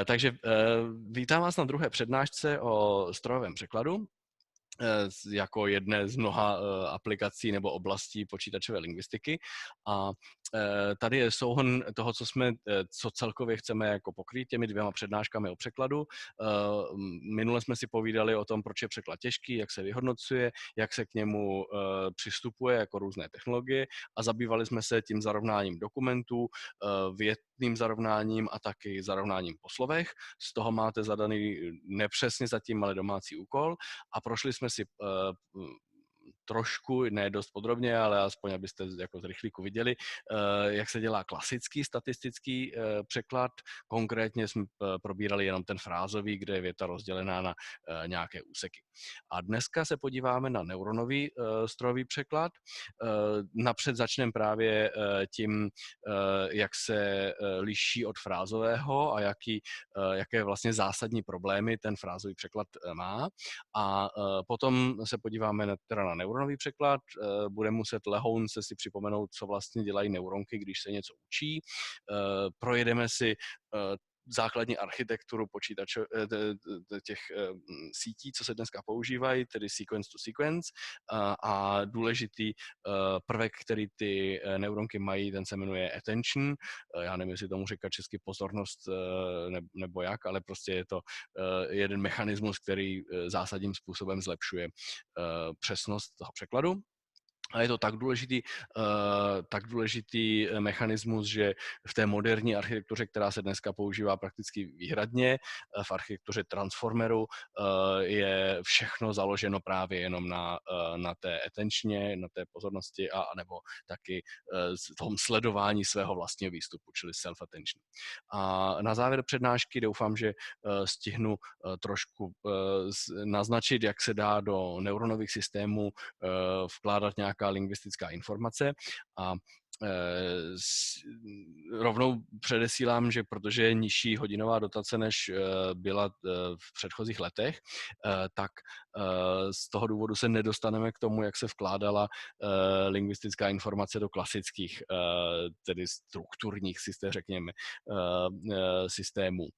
Takže vítám vás na druhé přednášce o strojovém překladu jako jedné z mnoha aplikací nebo oblastí počítačové lingvistiky. A tady je souhrn toho, co celkově chceme jako pokrýt těmi dvěma přednáškami o překladu. Minule jsme si povídali o tom, proč je překlad těžký, jak se vyhodnocuje, jak se k němu přistupuje jako různé technologie a zabývali jsme se tím zarovnáním dokumentů, větným zarovnáním a taky zarovnáním po slovech. Z toho máte zadaný nepřesně zatím, ale domácí úkol a prošli jsme si trošku, ne dost podrobně, ale aspoň abyste jako z rychlíku viděli, jak se dělá klasický statistický překlad. Konkrétně jsme probírali jenom ten frázový, kde je věta rozdělená na nějaké úseky. A dneska se podíváme na neuronový strojový překlad. Napřed začneme právě tím, jak se liší od frázového a jaké vlastně zásadní problémy ten frázový překlad má. A potom se podíváme teda na neuronový překlad. Budeme muset lehonce si připomenout, co vlastně dělají neuronky, když se něco učí. Projedeme si základní architekturu těch sítí, co se dneska používají, tedy sequence to sequence. A důležitý prvek, který ty neuronky mají, ten se jmenuje attention. Já nevím, jestli tomu říká česky pozornost nebo jak, ale prostě je to jeden mechanismus, který zásadním způsobem zlepšuje přesnost toho překladu. A je to tak důležitý mechanismus, že v té moderní architektuře, která se dneska používá prakticky výhradně, v architektuře transformeru, je všechno založeno právě jenom na té attentioně, na té pozornosti a nebo taky tom sledování svého vlastního výstupu, čili self-attention. A na závěr přednášky doufám, že stihnu trošku naznačit, jak se dá do neuronových systémů vkládat nějaká lingvistická informace a rovnou předesílám, že protože je nižší hodinová dotace, než byla v předchozích letech, tak z toho důvodu se nedostaneme k tomu, jak se vkládala lingvistická informace do klasických, tedy strukturních systémů.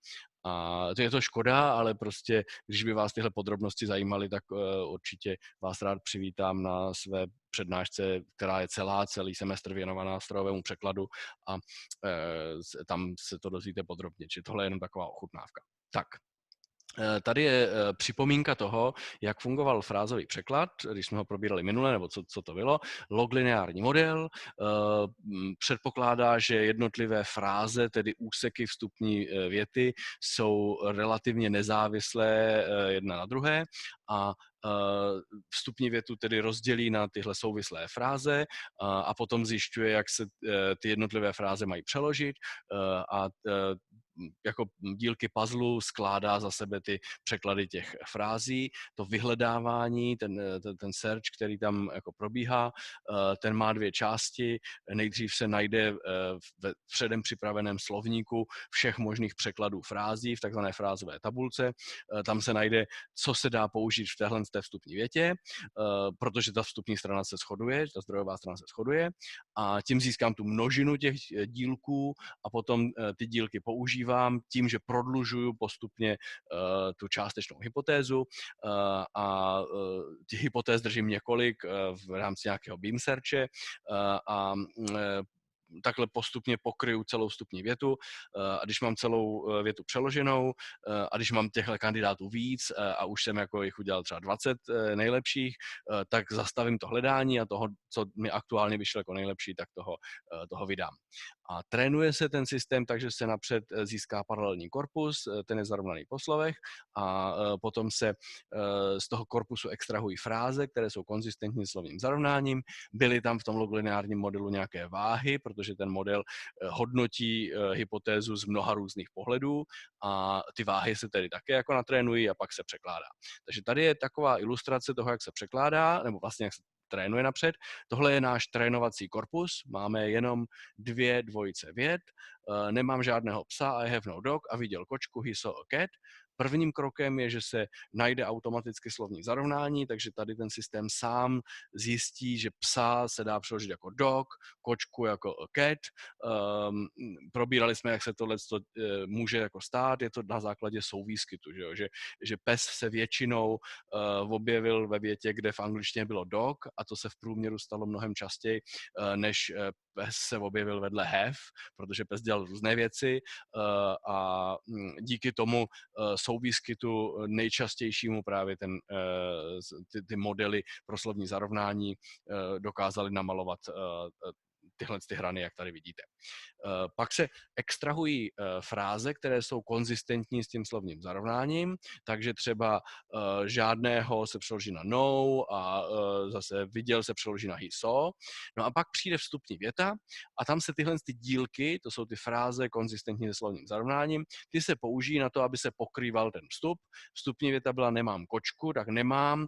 A to je to škoda, ale prostě, když by vás tyhle podrobnosti zajímaly, tak určitě vás rád přivítám na své přednášce, která je celý semestr věnovaná strojovému překladu a tam se to dozvíte podrobně. Čiže tohle je jenom taková ochutnávka. Tak. Tady je připomínka toho, jak fungoval frázový překlad, když jsme ho probírali minule, nebo co to bylo. Loglineární model předpokládá, že jednotlivé fráze, tedy úseky vstupní věty, jsou relativně nezávislé jedna na druhé a vstupní větu tedy rozdělí na tyhle souvislé fráze a potom zjišťuje, jak se ty jednotlivé fráze mají přeložit a jako dílky puzzlu skládá za sebe ty překlady těch frází. To vyhledávání, ten search, který tam jako probíhá, ten má dvě části. Nejdřív se najde v předem připraveném slovníku všech možných překladů frází v takzvané frázové tabulce. Tam se najde, co se dá použít v té vstupní větě, protože ta vstupní strana se shoduje, ta zdrojová strana se shoduje a tím získám tu množinu těch dílků a potom ty dílky používám tím, že prodlužuju postupně tu částečnou hypotézu a těch hypotéz držím několik v rámci nějakého beam searche a takhle postupně pokryju celou vstupní větu a když mám celou větu přeloženou a když mám těchto kandidátů víc a už jsem jako jich udělal třeba 20 nejlepších, tak zastavím to hledání a toho, co mi aktuálně vyšlo jako nejlepší, tak toho vydám. A trénuje se ten systém, takže se napřed získá paralelní korpus, ten je zarovnaný po slovech a potom se z toho korpusu extrahují fráze, které jsou konzistentní s slovním zarovnáním. Byly tam v tom loglineárním modelu nějaké váhy, protože ten model hodnotí hypotézu z mnoha různých pohledů a ty váhy se tedy také jako natrénují a pak se překládá. Takže tady je taková ilustrace toho, jak se překládá, nebo vlastně jak se trénuje napřed. Tohle je náš trénovací korpus, máme jenom 2 dvojice vět, nemám žádného psa, I have no dog a viděl kočku, he saw a cat. Prvním krokem je, že se najde automaticky slovní zarovnání, takže tady ten systém sám zjistí, že psa se dá přeložit jako dog, kočku jako a cat. Probírali jsme, jak se tohle může jako stát, je to na základě souvískytu, že pes se většinou objevil ve větě, kde v angličtině bylo dog, a to se v průměru stalo mnohem častěji, než pes se objevil vedle have, protože pes dělal různé věci a díky tomu souvískytu nejčastějšímu právě ty modely pro slovní zarovnání dokázaly namalovat tyhle hrany, jak tady vidíte. Pak se extrahují fráze, které jsou konzistentní s tím slovním zarovnáním, takže třeba žádného se přeloží na no a zase viděl se přeloží na he saw. No a pak přijde vstupní věta a tam se tyhle dílky, to jsou ty fráze konzistentní se slovním zarovnáním, ty se použijí na to, aby se pokrýval ten vstup. Vstupní věta byla nemám kočku, tak nemám,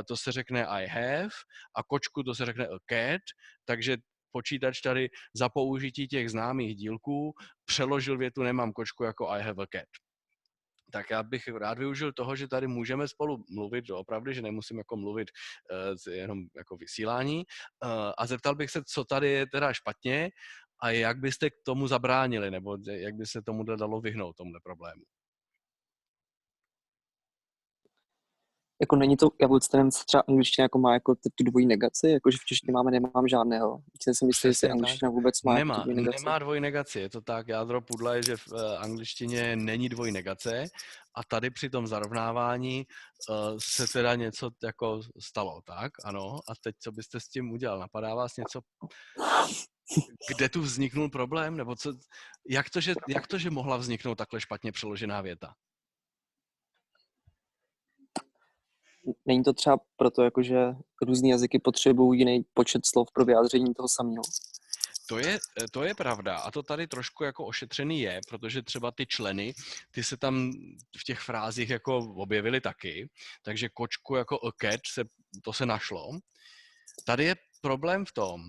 to se řekne I have, a kočku to se řekne a cat, takže počítač tady za použití těch známých dílků přeložil větu nemám kočku jako I have a cat. Tak já bych rád využil toho, že tady můžeme spolu mluvit doopravdy, že nemusím jako mluvit jenom jako vysílání, a zeptal bych se, co tady je teda špatně a jak byste k tomu zabránili, nebo jak by se tomu dalo vyhnout, tomuhle problému. Jako není to, já vůbec nevím, třeba angličtina jako má jako tu dvojí negaci, jakože v češtině máme nemám žádného. Já si myslím, že angličtina vůbec má nemá, tu dvojí negaci. Nemá dvojí negaci, je to tak, jádro pudla je, že v angličtině není dvojí negace a tady při tom zarovnávání se teda něco jako stalo, tak? Ano, a teď co byste s tím udělal? Napadá vás něco? Kde tu vzniknul problém? Nebo co, jak to, že mohla vzniknout takhle špatně přeložená věta? Není to třeba proto, jakože různý jazyky potřebují jiný počet slov pro vyjádření toho samého? To je pravda a to tady trošku jako ošetřený je, protože třeba ty členy, ty se tam v těch frázích jako objevily taky, takže kočku jako a cat, to se našlo. Tady je problém v tom,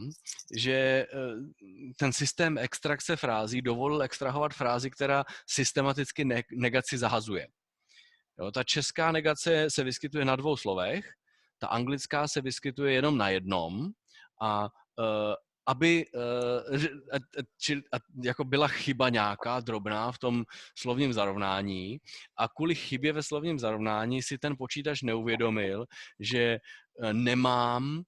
že ten systém extrakce frází dovolil extrahovat frázi, která systematicky negaci zahazuje. Jo, ta česká negace se vyskytuje na 2 slovech, ta anglická se vyskytuje jenom na jednom a jako byla chyba nějaká drobná v tom slovním zarovnání a kvůli chybě ve slovním zarovnání si ten počítač neuvědomil, že nemám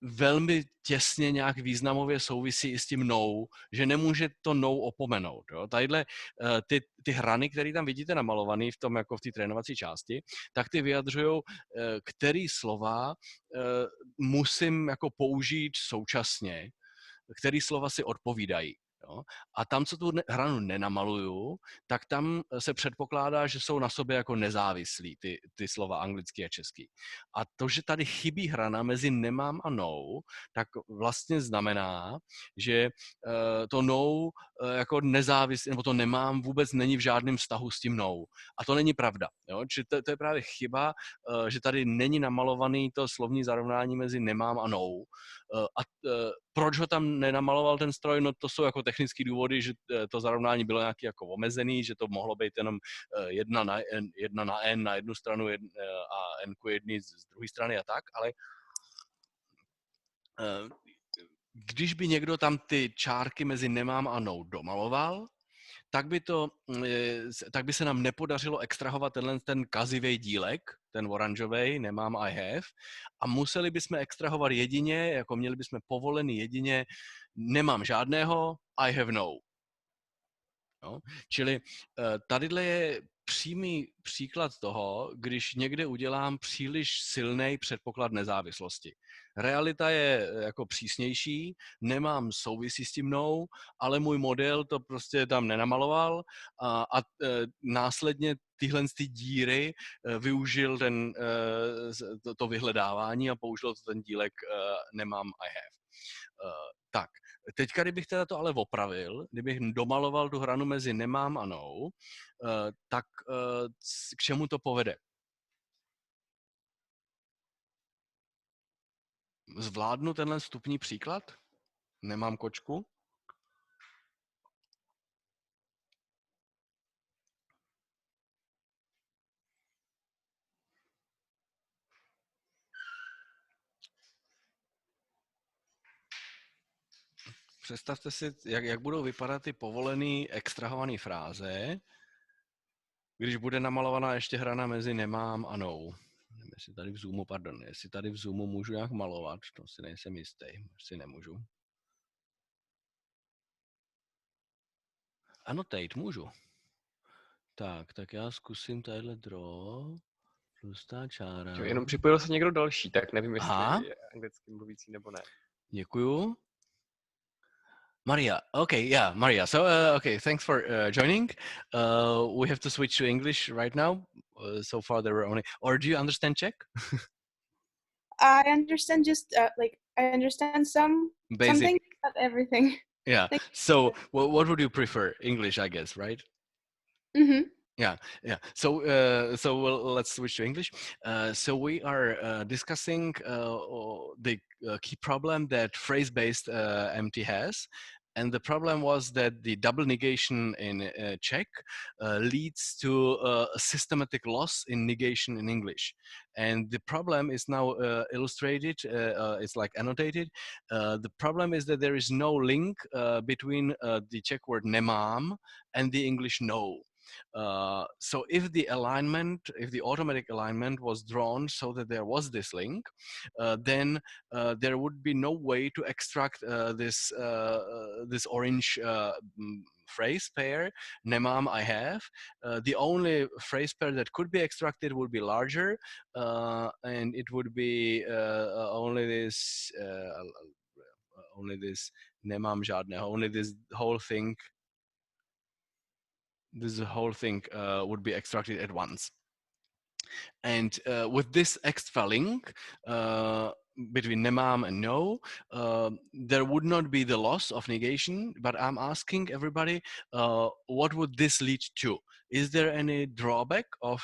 velmi těsně nějak významově souvisí i s tím no, že nemůže to no opomenout. Jo? Tadyhle ty hrany, které tam vidíte namalované v tom, jako v té trénovací části, tak ty vyjadřují, který slova musím jako použít současně, který slova si odpovídají. Jo? A tam, co tu hranu nenamaluju, tak tam se předpokládá, že jsou na sobě jako nezávislí ty slova anglický a český. A to, že tady chybí hrana mezi nemám a no, tak vlastně znamená, že to no jako nezávislý, nebo to nemám vůbec není v žádném vztahu s tím no. A to není pravda. Jo? Čiže to je právě chyba, že tady není namalovaný to slovní zarovnání mezi nemám a no. A proč ho tam nenamaloval ten stroj? No to jsou jako technické důvody, že to zarovnání bylo nějaký jako omezený, že to mohlo být jenom 1 na n na jednu stranu a n ku 1 z druhé strany a tak, ale když by někdo tam ty čárky mezi nemám a no domaloval, tak by se nám nepodařilo extrahovat ten kazivý dílek, ten oranžový, nemám I have, a museli bychom extrahovat jedině, jako měli bychom povolený jedině, nemám žádného, I have no. No? Čili tadyhle je přímý příklad toho, když někde udělám příliš silný předpoklad nezávislosti. Realita je jako přísnější, nemám souvisí s tím mnou, ale můj model to prostě tam nenamaloval a následně tyhle díry využil to vyhledávání a použil ten dílek nemám I have. Tak, teďka, kdybych teda to ale opravil, kdybych domaloval tu hranu mezi nemám a no, tak k čemu to povede? Zvládnu tenhle vstupní příklad? Nemám kočku? představte si, jak budou vypadat ty povolený extrahované fráze, když bude namalovaná ještě hrana mezi nemám a no. Jestli tady v Zoomu, jestli tady v Zoomu můžu nějak malovat, to si nejsem jistý, jestli nemůžu. Annotate můžu. Tak já zkusím tadyhle draw, tlustá čára. Jenom připojil se někdo další, tak nevím, jestli Aha. je anglicky mluvící nebo ne. Děkuju. Maria, okay, yeah, Maria. So, okay, thanks for joining. We have to switch to English right now. So far, there were only. Or do you understand Czech? I understand just I understand something, not everything. Yeah. So, what would you prefer? English, I guess, right? Mm-hmm. Yeah. So, let's switch to English. So we are discussing the key problem that phrase-based MT has. And the problem was that the double negation in Czech leads to a systematic loss in negation in English. And the problem is now illustrated, it's like annotated. The problem is that there is no link between the Czech word nemám and the English no. So if the automatic alignment was drawn so that there was this link, then there would be no way to extract this orange phrase pair, nemám I have. The only phrase pair that could be extracted would be larger, and it would be only this nemám žádného, only this whole thing. This whole thing would be extracted at once. And with this extra link between nemám and no, there would not be the loss of negation, but I'm asking everybody, what would this lead to? Is there any drawback of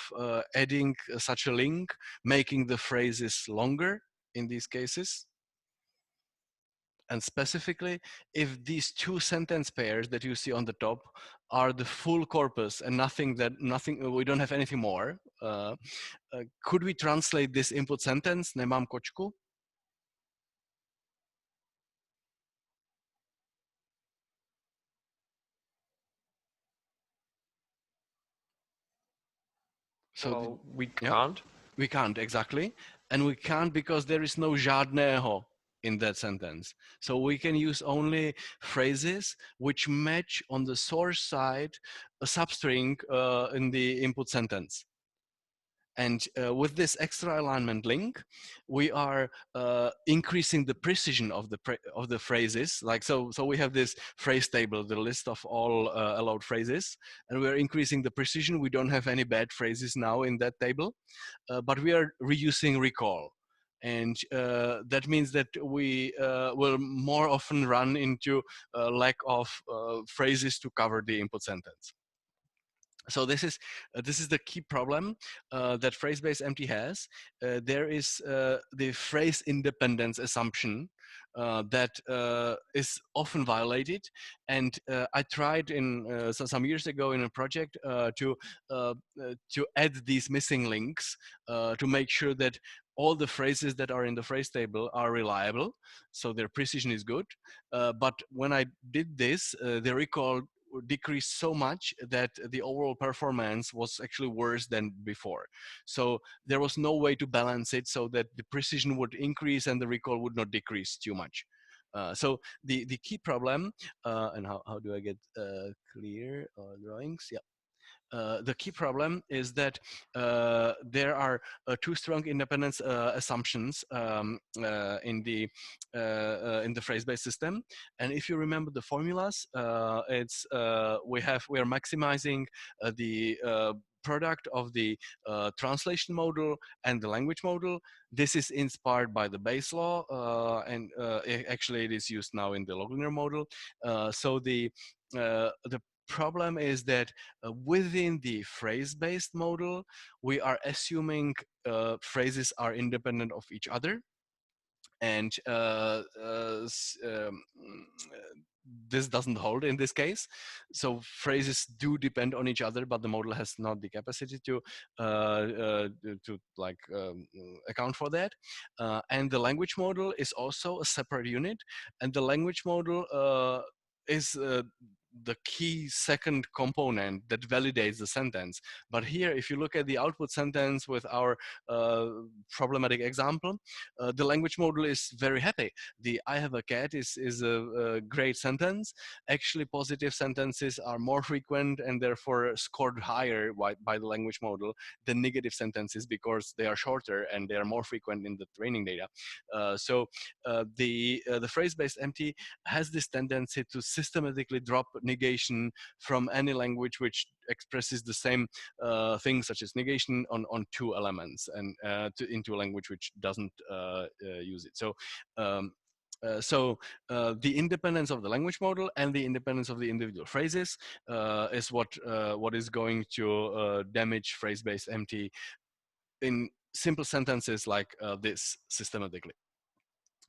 adding such a link, making the phrases longer in these cases? And specifically, if these two sentence pairs that you see on the top are the full corpus and we don't have anything more, could we translate this input sentence, nemám kočku? So we can't? Yeah, we can't, exactly. And we can't because there is no žádného in that sentence. So we can use only phrases which match on the source side a substring in the input sentence. And with this extra alignment link, we are increasing the precision of the phrases. Like so we have this phrase table, the list of all allowed phrases, and we are increasing the precision. We don't have any bad phrases now in that table, but we are reducing recall. And that means that we will more often run into a lack of phrases to cover the input sentence. So this is the key problem that phrase-based MT has. There is the phrase independence assumption that is often violated, and I tried in some years ago in a project to add these missing links to make sure that all the phrases that are in the phrase table are reliable, so their precision is good. But when I did this, the recall decreased so much that the overall performance was actually worse than before. So there was no way to balance it so that the precision would increase and the recall would not decrease too much. So the key problem, and how do I get clear drawings? Yeah. The key problem is that there are two strong independence assumptions in the phrase-based system. And if you remember the formulas, it's we are maximizing the product of the translation model and the language model. This is inspired by the Bayes law, and actually it is used now in the log linear model. So the problem is that within the phrase-based model, we are assuming phrases are independent of each other. And this doesn't hold in this case. So phrases do depend on each other, but the model has not the capacity to account for that. And the language model is also a separate unit, and the language model is the key second component that validates the sentence. But here, if you look at the output sentence with our problematic example, the language model is very happy. The "I have a cat" is a great sentence. Actually, positive sentences are more frequent and therefore scored higher by the language model than negative sentences, because they are shorter and they are more frequent in the training data. The phrase-based MT has this tendency to systematically drop negation from any language which expresses the same thing, such as negation, on two elements, and into a language which doesn't use it. So the independence of the language model and the independence of the individual phrases is what is going to damage phrase-based MT in simple sentences like this systematically.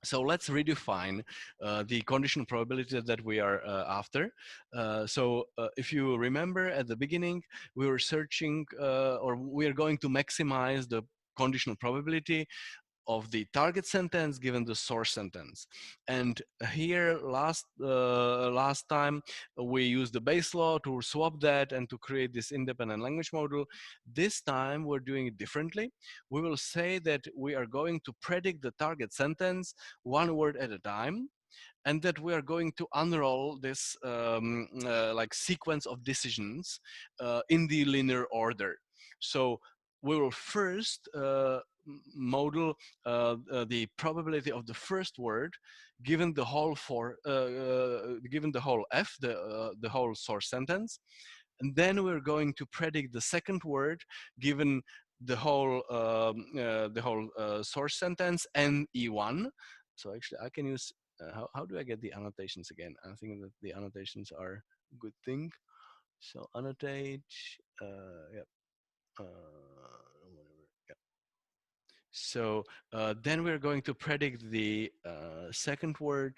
So let's redefine the conditional probability that we are after. If you remember at the beginning, we were searching or we are going to maximize the conditional probability of the target sentence given the source sentence. And here last time we used the Bayes law to swap that and to create this independent language model. This time we're doing it differently. We will say that we are going to predict the target sentence one word at a time, and that we are going to unroll this like sequence of decisions in the linear order. So we will first model the probability of the first word given the whole given the whole F, the whole source sentence, and then we're going to predict the second word given the whole source sentence and E1. So actually, I can use how do I get the annotations again? I think that the annotations are a good thing. So annotate, yeah. Whatever. Yeah. So then we're going to predict the second word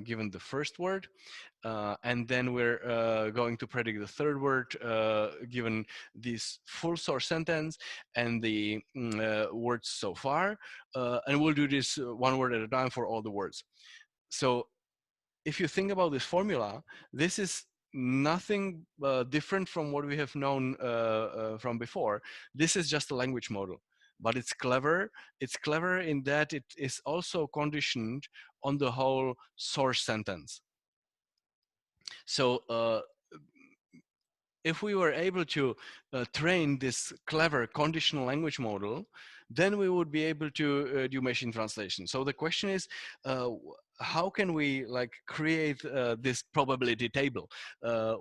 given the first word, and then we're going to predict the third word given this full source sentence and the words so far, and we'll do this one word at a time for all the words. So if you think about this formula, this is nothing different from what we have known from before. This is just a language model, but it's clever. It's clever in that it is also conditioned on the whole source sentence. So if we were able to train this clever conditional language model, then we would be able to do machine translation. So the question is, how can we like create this probability table?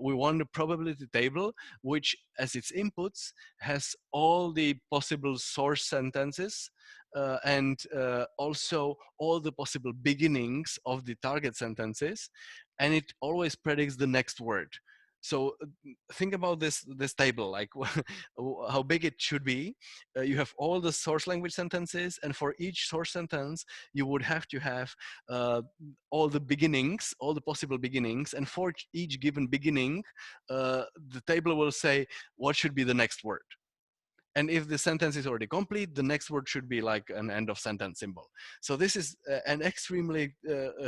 We want a probability table which, as its inputs, has all the possible source sentences and also all the possible beginnings of the target sentences, and it always predicts the next word. So think about this table, like how big it should be. You have all the source language sentences, and for each source sentence, you would have to have all the beginnings, all the possible beginnings, and for each given beginning, the table will say what should be the next word. And if the sentence is already complete, the next word should be like an end of sentence symbol. So this is an extremely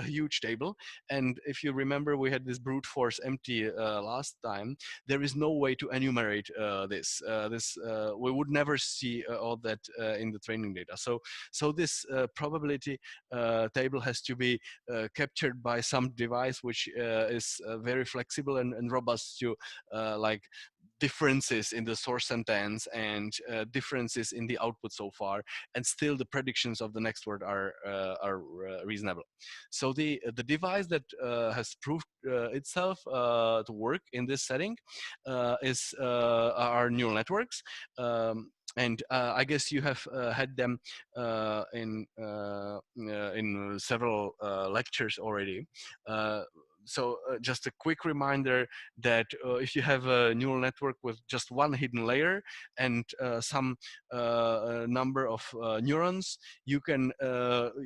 huge table. And if you remember, we had this brute force empty last time. There is no way to enumerate this. We would never see all that in the training data. So this probability table has to be captured by some device which is very flexible and robust to like differences in the source sentence and differences in the output so far, and still the predictions of the next word are reasonable. So the device that has proved itself to work in this setting is our neural networks. And I guess you have had them in several lectures already. just a quick reminder that if you have a neural network with just one hidden layer and some number of neurons, you can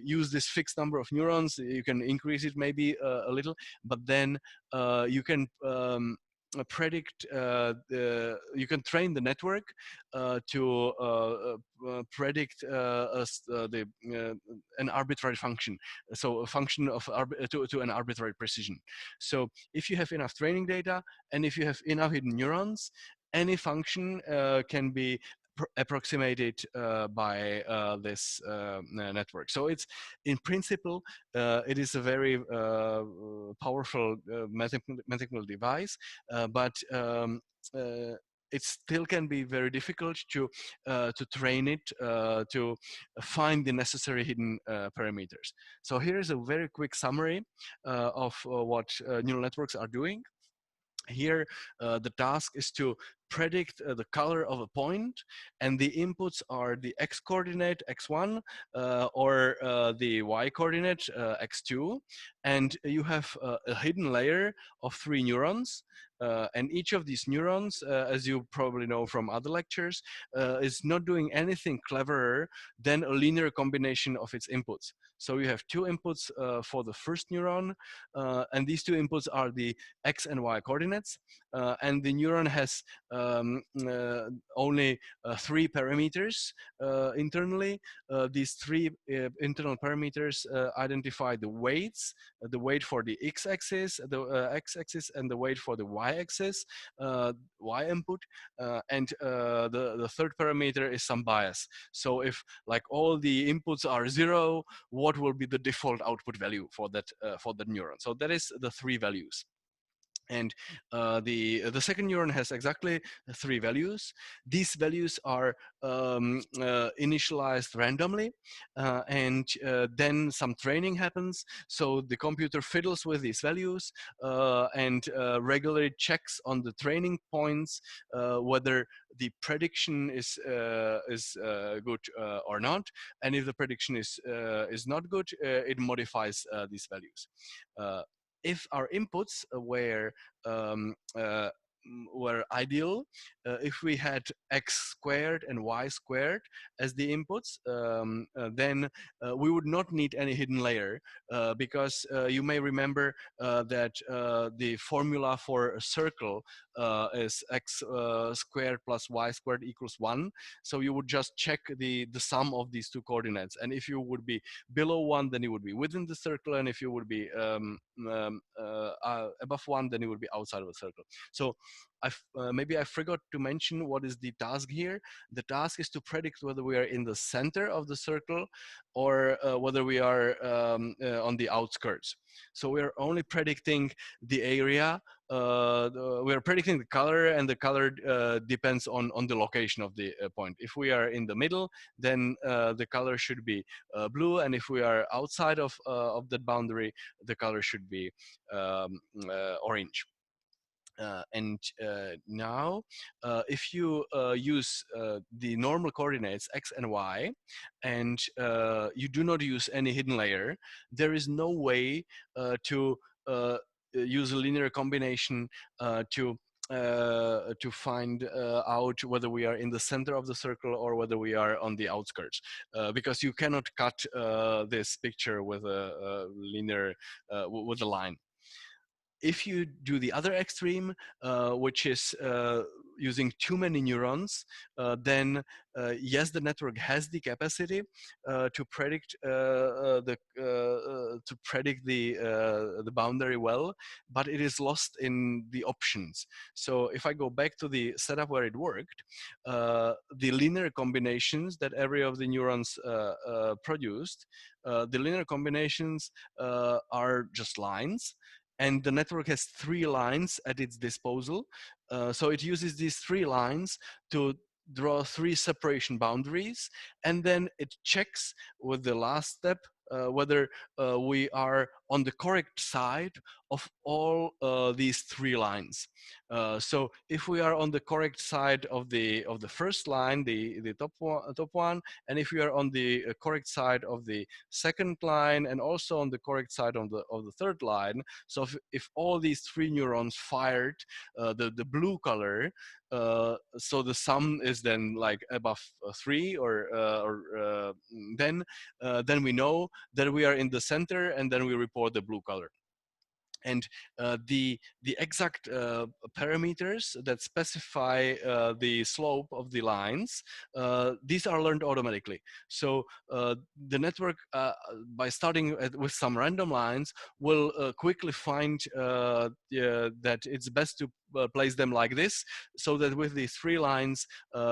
use this fixed number of neurons. You can increase it maybe a little, but then you can predict you can train the network to predict an arbitrary function, so a function of to an arbitrary precision. So if you have enough training data and if you have enough hidden neurons, any function can be approximated by this network. So it's, in principle, it is a very powerful mathematical device, but it still can be very difficult to train it to find the necessary hidden parameters. So here is a very quick summary of what neural networks are doing. Here, the task is to predict the color of a point, and the inputs are the x coordinate x1 or the y coordinate x2, and you have a hidden layer of 3 neurons. And each of these neurons, as you probably know from other lectures, is not doing anything cleverer than a linear combination of its inputs. So you have 2 inputs for the first neuron, and these 2 inputs are the x and y coordinates, and the neuron has only 3 parameters internally. These 3 internal parameters identify the weights, the weight for the x-axis, the x-axis, and the weight for the y-axis, y input, and the third parameter is some bias. So if like all the inputs are 0, what will be the default output value for that neuron? So that is the 3 values. And the second neuron has exactly 3 values. These values are initialized randomly, and then some training happens. So the computer fiddles with these values and regularly checks on the training points whether the prediction is good or not. And if the prediction is not good, it modifies these values. If our inputs were ideal, if we had x squared and y squared as the inputs, then we would not need any hidden layer, because you may remember that the formula for a circle is x squared plus y squared equals 1. So you would just check the sum of these 2 coordinates, and if you would be below 1, then you would be within the circle, and if you would be above 1, then you would be outside of the circle. So maybe I forgot to mention what is the task here. The task is to predict whether we are in the center of the circle or whether we are on the outskirts. So we are only predicting the area. We are predicting the color, and the color depends on the location of the point. If we are in the middle, then the color should be blue, and if we are outside of that boundary, the color should be orange. Now, if you use the normal coordinates x and y, and you do not use any hidden layer, there is no way to use a linear combination to find out whether we are in the center of the circle or whether we are on the outskirts, because you cannot cut this picture with a linear with a line. If you do the other extreme, which is using too many neurons, then yes, the network has the capacity to predict the boundary well, but it is lost in the options. So if I go back to the setup where it worked, the linear combinations that every of the neurons produced, the linear combinations are just lines. And the network has 3 lines at its disposal. So it uses these 3 lines to draw 3 separation boundaries, and then it checks with the last step whether we are on the correct side of all these three lines. So if we are on the correct side of the first line, the top one, and if we are on the correct side of the second line, and also on the correct side of the third line, so if all these three neurons fired the blue color, so the sum is then like above 3, or then we know that we are in the center, and then we report the blue color. And the exact parameters that specify the slope of the lines, these are learned automatically. So the network, by starting with some random lines, will quickly find that it's best to place them like this, so that with these three lines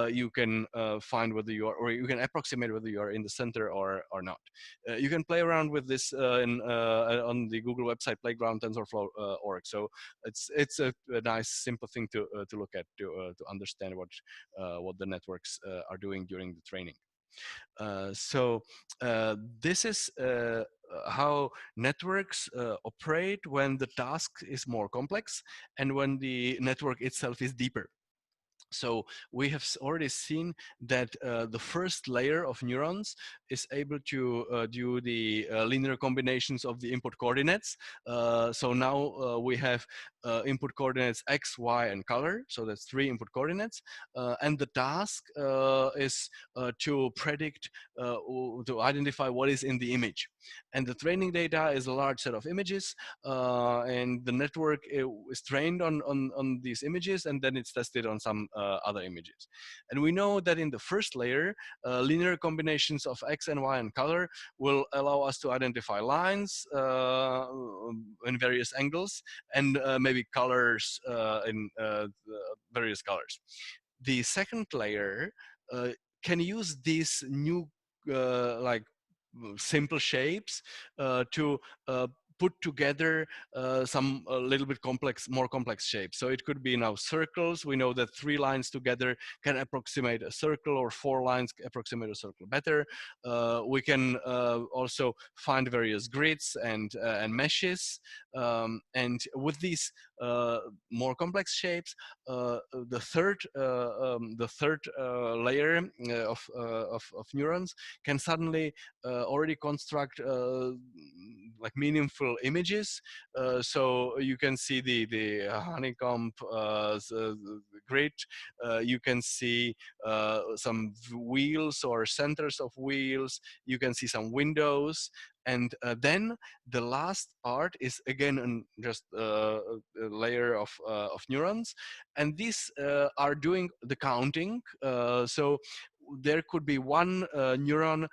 you can find whether you are, or you can approximate whether you are in the center or not. You can play around with this on the Google website Playground TensorFlow.org. So it's a nice simple thing to look at, to understand what the networks are doing during the training. So this is how networks operate when the task is more complex and when the network itself is deeper. So we have already seen that the first layer of neurons is able to do the linear combinations of the input coordinates. So now we have input coordinates x, y, and color. So that's 3 input coordinates. And the task is to predict, to identify what is in the image. And the training data is a large set of images, and the network is trained on these images, and then it's tested on some other images. And we know that in the first layer, linear combinations of x and y and color will allow us to identify lines in various angles, and maybe colors in various colors. The second layer can use these new like simple shapes to put together some a little bit more complex shapes. So it could be now circles. We know that 3 lines together can approximate a circle, or 4 lines approximate a circle better. We can also find various grids and meshes. And with these more complex shapes, the third layer of neurons can suddenly already construct like meaningful images. So you can see the honeycomb grid. You can see some wheels or centers of wheels. You can see some windows. And then the last part is again just a layer of neurons, and these are doing the counting. So there could be one neuron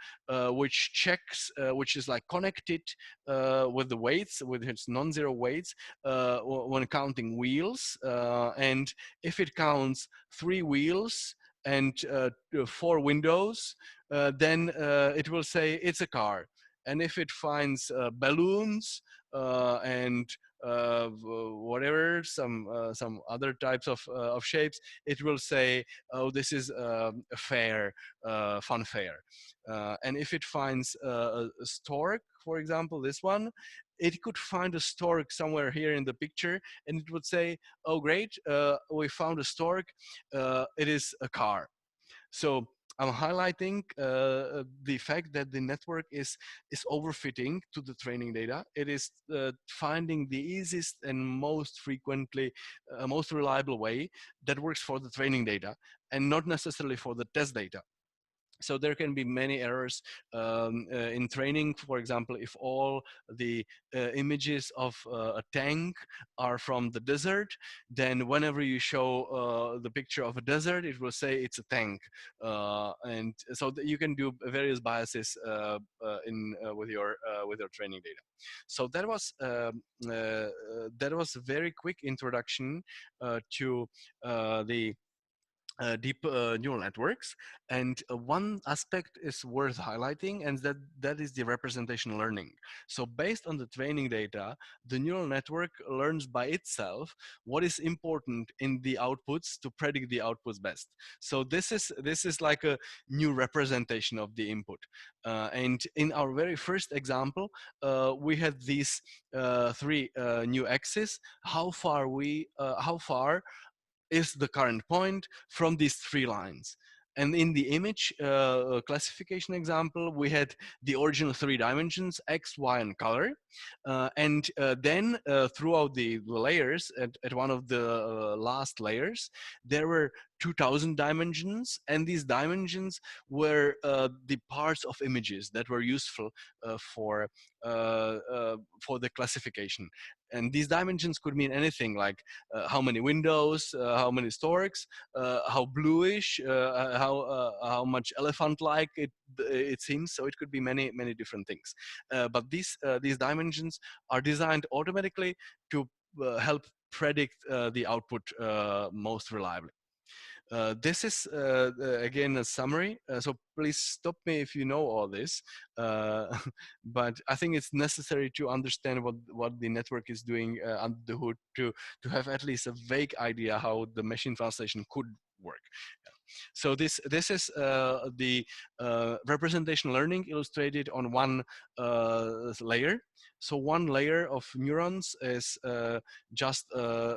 which checks, which is like connected with the weights, with its non-zero weights, when counting wheels. And if it counts 3 wheels and 4 windows, then it will say it's a car. And if it finds balloons and whatever, some other types of shapes, it will say, oh, this is a fair, fun fair. And if it finds a stork, for example, this one, it could find a stork somewhere here in the picture, and it would say, oh, great, we found a stork, it is a car. So I'm highlighting the fact that the network is overfitting to the training data. It is finding the easiest and most frequently, most reliable way that works for the training data, and not necessarily for the test data. So there can be many errors in training. For example, if all the images of a tank are from the desert, then whenever you show the picture of a desert, it will say it's a tank. And so you can do various biases with your training data. So that was a very quick introduction to the deep neural networks, and one aspect is worth highlighting, and that is the representation learning. So based on the training data, the neural network learns by itself what is important in the outputs to predict the outputs best. So this is like a new representation of the input, and in our very first example, we had these three new axes. How far is the current point from these three lines. And in the image classification example, we had the original three dimensions, X, Y, and color. Then throughout the layers, at one of the last layers, there were 2000 dimensions, and these dimensions were the parts of images that were useful for the classification. And these dimensions could mean anything, like how many windows, how many storks, how bluish, how much elephant-like it seems. So it could be many different things. But these dimensions are designed automatically to help predict the output most reliably. This is again a summary, so please stop me if you know all this, but I think it's necessary to understand what the network is doing under the hood to have at least a vague idea how the machine translation could work. So this is the representation learning illustrated on one layer. So one layer of neurons is just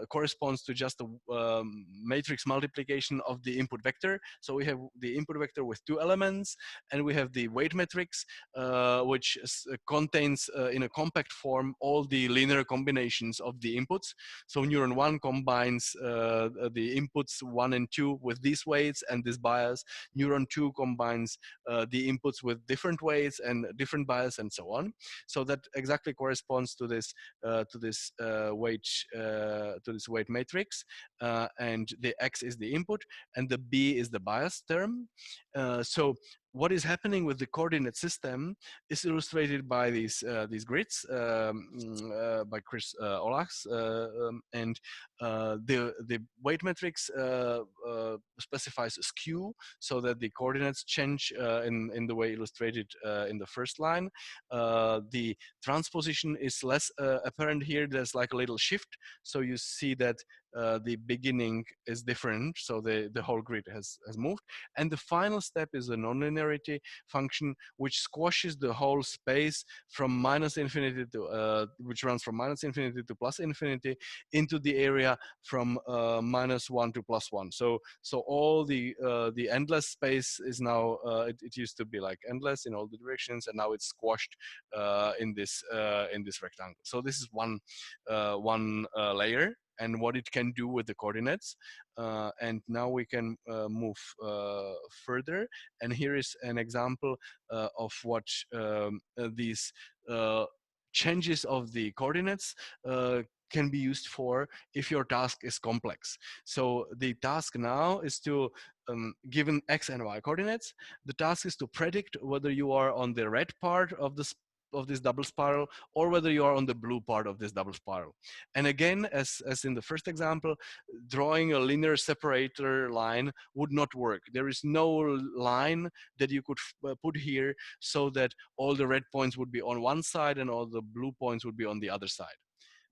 corresponds to just a matrix multiplication of the input vector. So we have the input vector with two elements, and we have the weight matrix, which contains in a compact form all the linear combinations of the inputs. So neuron 1 combines the inputs 1 and 2 with these weights and this bias. Neuron 2 combines the inputs with different weights and different bias, and so on. So that exactly corresponds to this weight matrix, and the X is the input and the B is the bias term. So what is happening with the coordinate system is illustrated by these grids by Chris Olachs, and the weight matrix specifies a skew, so that the coordinates change in the way illustrated in the first line. The transposition is less apparent here. There's like a little shift, so you see that the beginning is different, so the whole grid has moved. And the final step is a nonlinearity function, which squashes the whole space from minus infinity to which runs from minus infinity to plus infinity into the area from -1 to +1. So all the endless space is now it used to be like endless in all the directions, and now it's squashed in this rectangle. So this is one layer and what it can do with the coordinates. And now we can move further. And here is an example of what these changes of the coordinates can be used for if your task is complex. So the task now is to, given X and Y coordinates, the task is to predict whether you are on the red part of this double spiral or whether you are on the blue part of this double spiral. And again, as in the first example, drawing a linear separator line would not work. There is no line that you could put here so that all the red points would be on one side and all the blue points would be on the other side.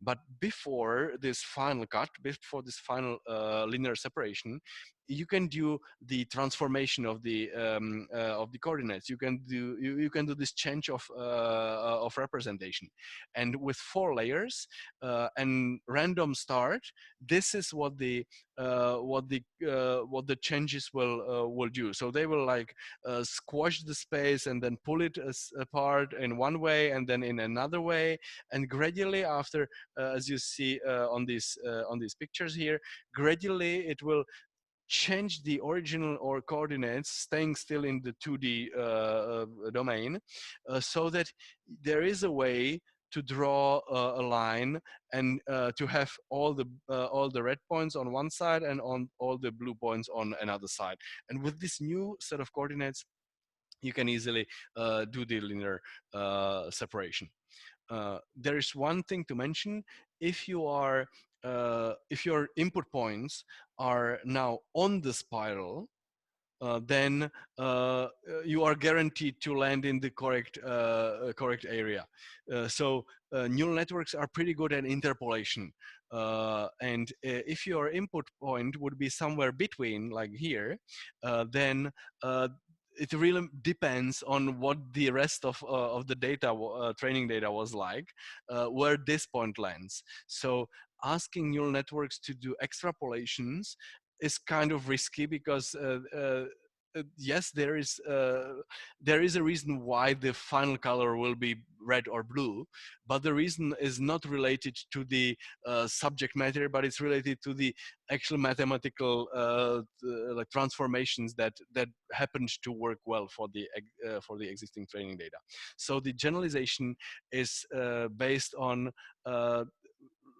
But before this final cut, before this final linear separation, you can do the transformation of the coordinates. You can do this change of representation, and with 4 layers and random start, this is what the changes will do. So they will like squash the space and then pull it apart in one way and then in another way, and gradually after, as you see on these pictures here, gradually it will change the original or coordinates, staying still in the 2D domain, so that there is a way to draw a line and to have all the red points on one side and on all the blue points on another side. And with this new set of coordinates, you can easily do the linear separation. There is one thing to mention. If you are if your input points are now on the spiral, then you are guaranteed to land in the correct area. So neural networks are pretty good at interpolation. And if your input point would be somewhere between, like here, then it really depends on what the rest of the data, training data was like, where this point lands. So asking neural networks to do extrapolations is kind of risky because yes, there is a reason why the final color will be red or blue, but the reason is not related to the subject matter, but it's related to the actual mathematical like transformations that happened to work well for the existing training data. So the generalization is based on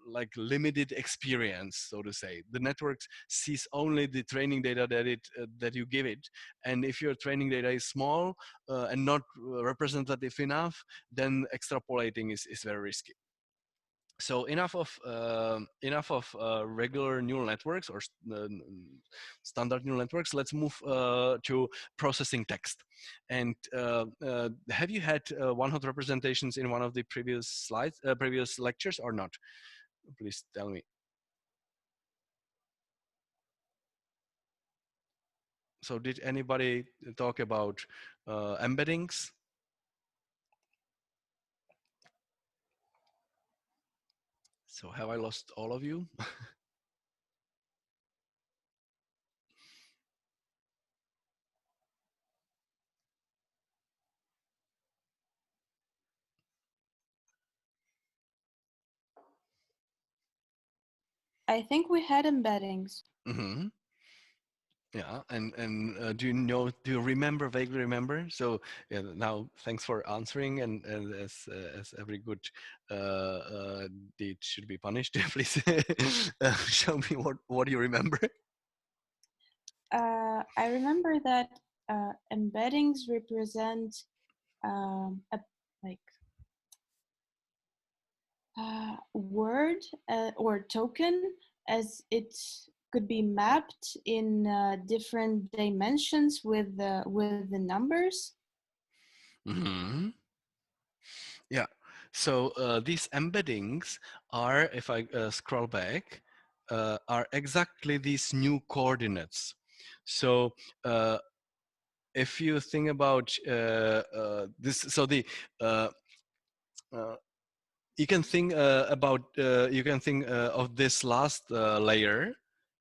like limited experience, so to say. The network sees only the training data that you give it, and if your training data is small and not representative enough, then extrapolating is very risky. So enough of regular neural networks or standard neural networks. Let's move to processing text. And have you had one-hot representations in one of the previous slides, previous lectures, or not? Please tell me. So did anybody talk about embeddings? So have I lost all of you? I think we had embeddings. Mm-hmm. Yeah, and do you remember, vaguely remember? So yeah, now thanks for answering, and as every good deed should be punished, please show me what you remember. I remember that embeddings represent a word or token, as it could be mapped in different dimensions with the numbers. Mm-hmm. Yeah. So these embeddings are, if I scroll back, are exactly these new coordinates. So if you think about this, so the you can think of this last layer,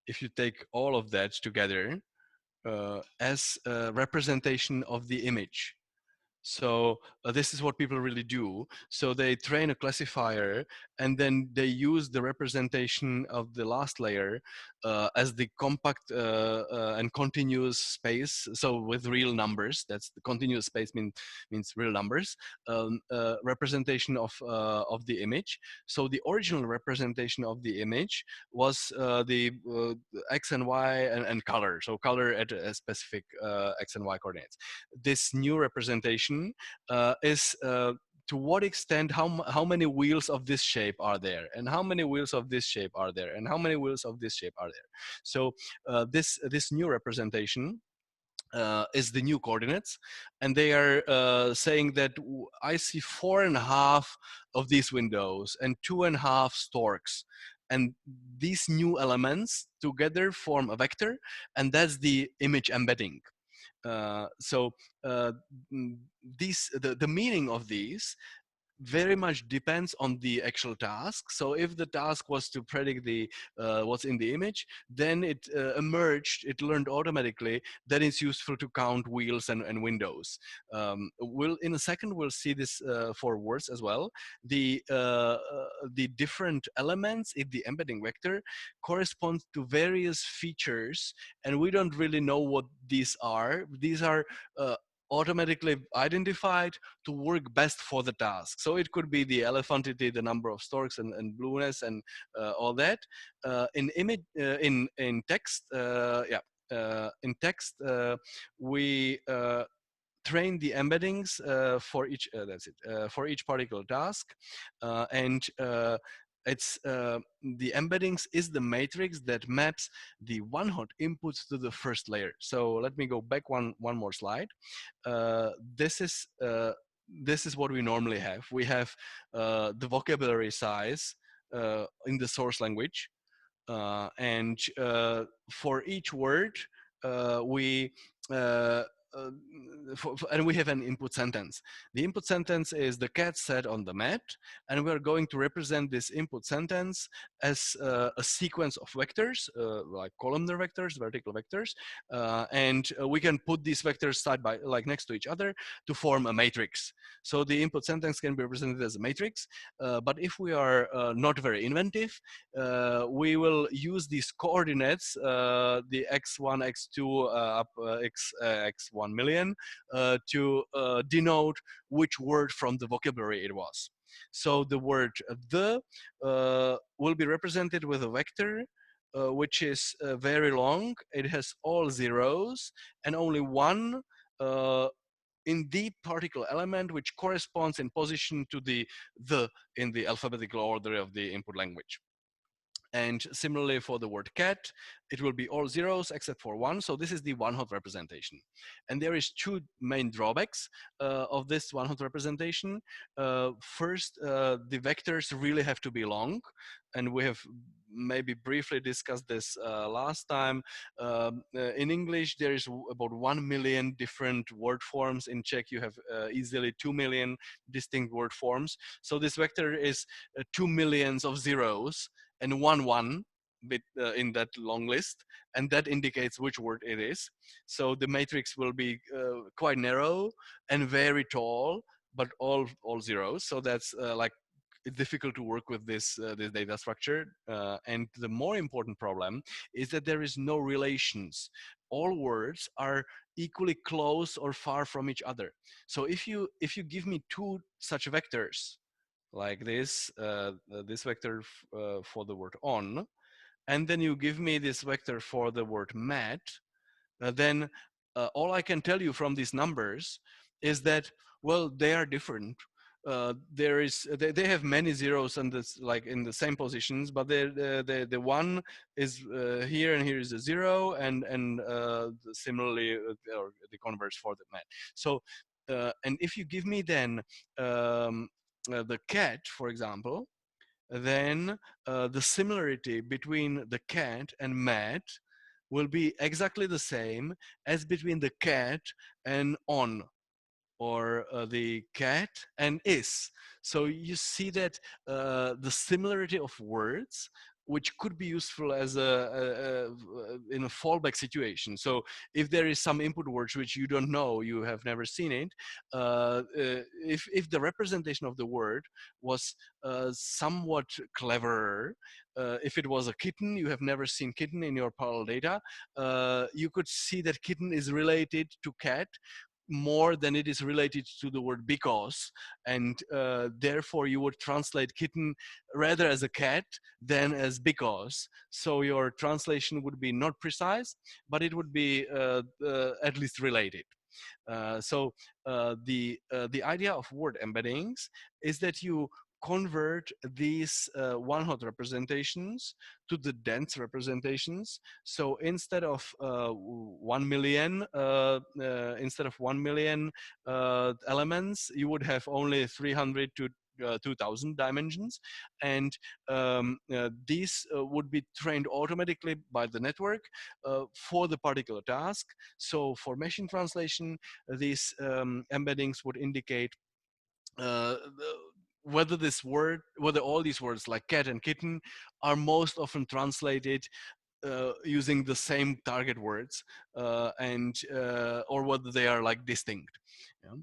if you take all of that together, as a representation of the image. So this is what people really do. So they train a classifier, and then they use the representation of the last layer as the compact and continuous space. So with real numbers, that's the continuous space means real numbers, representation of the image. So the original representation of the image was the X and Y and color. So color at a specific X and Y coordinates. This new representation is to what extent, how many wheels of this shape are there, and how many wheels of this shape are there, and how many wheels of this shape are there. So this new representation is the new coordinates, and they are saying that I see 4.5 of these windows and 2.5 storks, and these new elements together form a vector, and that's the image embedding. So the meaning of these very much depends on the actual task. So if the task was to predict the what's in the image, then it it learned automatically that it's useful to count wheels and windows. In a second we'll see this for words as well. The different elements in the embedding vector correspond to various features, and we don't really know what these are. These are automatically identified to work best for the task. So it could be the elephantity, the number of storks and blueness and all that. In text, in text we train the embeddings for each for each particular task, and it's the embeddings is the matrix that maps the one-hot inputs to the first layer. So let me go back one more slide. This is what we normally have. We have the vocabulary size in the source language, and for each word we and we have an input sentence. The input sentence is the cat sat on the mat, and we are going to represent this input sentence as a sequence of vectors, like columnar vectors, vertical vectors, and we can put these vectors side by, like, next to each other to form a matrix. So the input sentence can be represented as a matrix, but if we are not very inventive, we will use these coordinates, the x1, x2, up x1 million, to denote which word from the vocabulary it was. So the word the will be represented with a vector which is very long. It has all zeros and only one indeed particle element which corresponds in position to the in the alphabetical order of the input language. And similarly for the word cat, it will be all zeros except for one. So this is the one-hot representation. And there is two main drawbacks of this one-hot representation. First, the vectors really have to be long. And we have maybe briefly discussed this last time. In English, there is about 1 million different word forms. In Czech, you have easily 2 million distinct word forms. So this vector is 2 millions of zeros and one bit in that long list, and that indicates which word it is. So the matrix will be quite narrow and very tall, but all zeros. So that's like it's difficult to work with this data structure. And the more important problem is that there is no relations. All words are equally close or far from each other. So if you give me two such vectors, like this, this vector for the word on, and then you give me this vector for the word mat, then all I can tell you from these numbers is that, well, they are different. They have many zeros and this, like in the same positions, but the one is here and here is a zero, and similarly or the converse for the mat. So and if you give me then the cat, for example, then the similarity between the cat and mat will be exactly the same as between the cat and on, or the cat and is. So you see that the similarity of words, which could be useful as in a fallback situation. So if there is some input words which you don't know, you have never seen it, if the representation of the word was somewhat cleverer, if it was a kitten, you have never seen kitten in your parallel data, you could see that kitten is related to cat more than it is related to the word because, and therefore you would translate kitten rather as a cat than as because. So your translation would be not precise, but it would be at least related. So the idea of word embeddings is that you convert these one-hot representations to the dense representations. So instead of 1 million, instead of 1 million elements, you would have only 300 to 2000 dimensions, and these would be trained automatically by the network for the particular task. So for machine translation, these embeddings would indicate whether all these words like cat and kitten are most often translated using the same target words, and or whether they are like distinct. Yeah.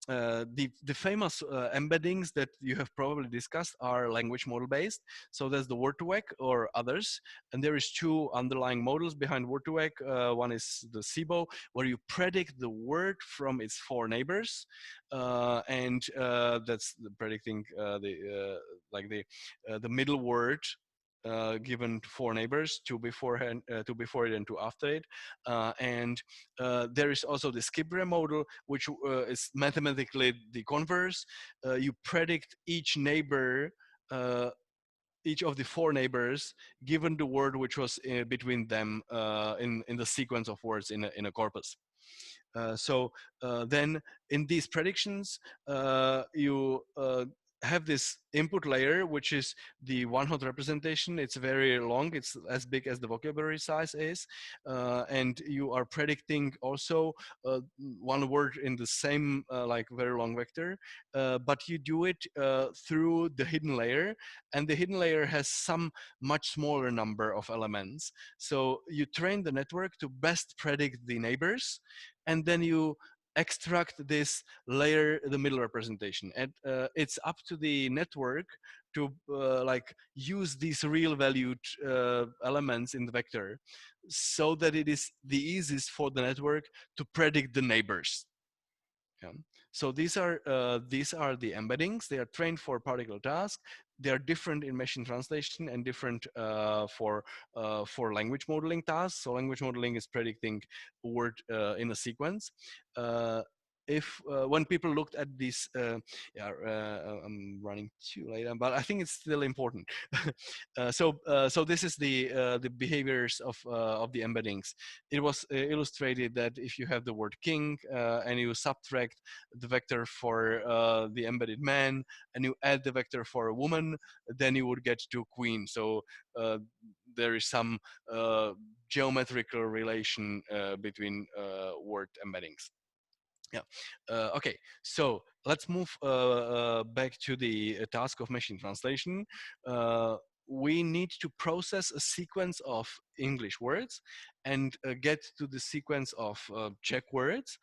The famous embeddings that you have probably discussed are language model based. So there's the word2vec or others, and there is two underlying models behind word2vec. One is the SIBO, where you predict the word from its four neighbors, and that's predicting the middle word given four neighbors, two beforehand, two before it and two after it. And there is also the skip-graph model, which is mathematically the converse. You predict each neighbor each of the 4 neighbors given the word which was between them in the sequence of words in a corpus. Then in these predictions, you have this input layer, which is the one-hot representation. It's very long. It's as big as the vocabulary size is. And you are predicting also one word in the same like very long vector, but you do it through the hidden layer. And the hidden layer has some much smaller number of elements. So you train the network to best predict the neighbors, and then you extract this layer, the middle representation. And it's up to the network to like use these real valued elements in the vector so that it is the easiest for the network to predict the neighbors. Yeah. So these are the embeddings. They are trained for particular tasks. They are different in machine translation and different for language modeling tasks. So language modeling is predicting a word in a sequence. When people looked at these, I'm running too late, but I think it's still important. So this is the behaviors of the embeddings. It was illustrated that if you have the word king and you subtract the vector for the embedded man and you add the vector for a woman, then you would get to queen. So there is some geometrical relation between word embeddings. Yeah. Okay. So let's move back to the task of machine translation. We need to process a sequence of English words and get to the sequence of Czech words.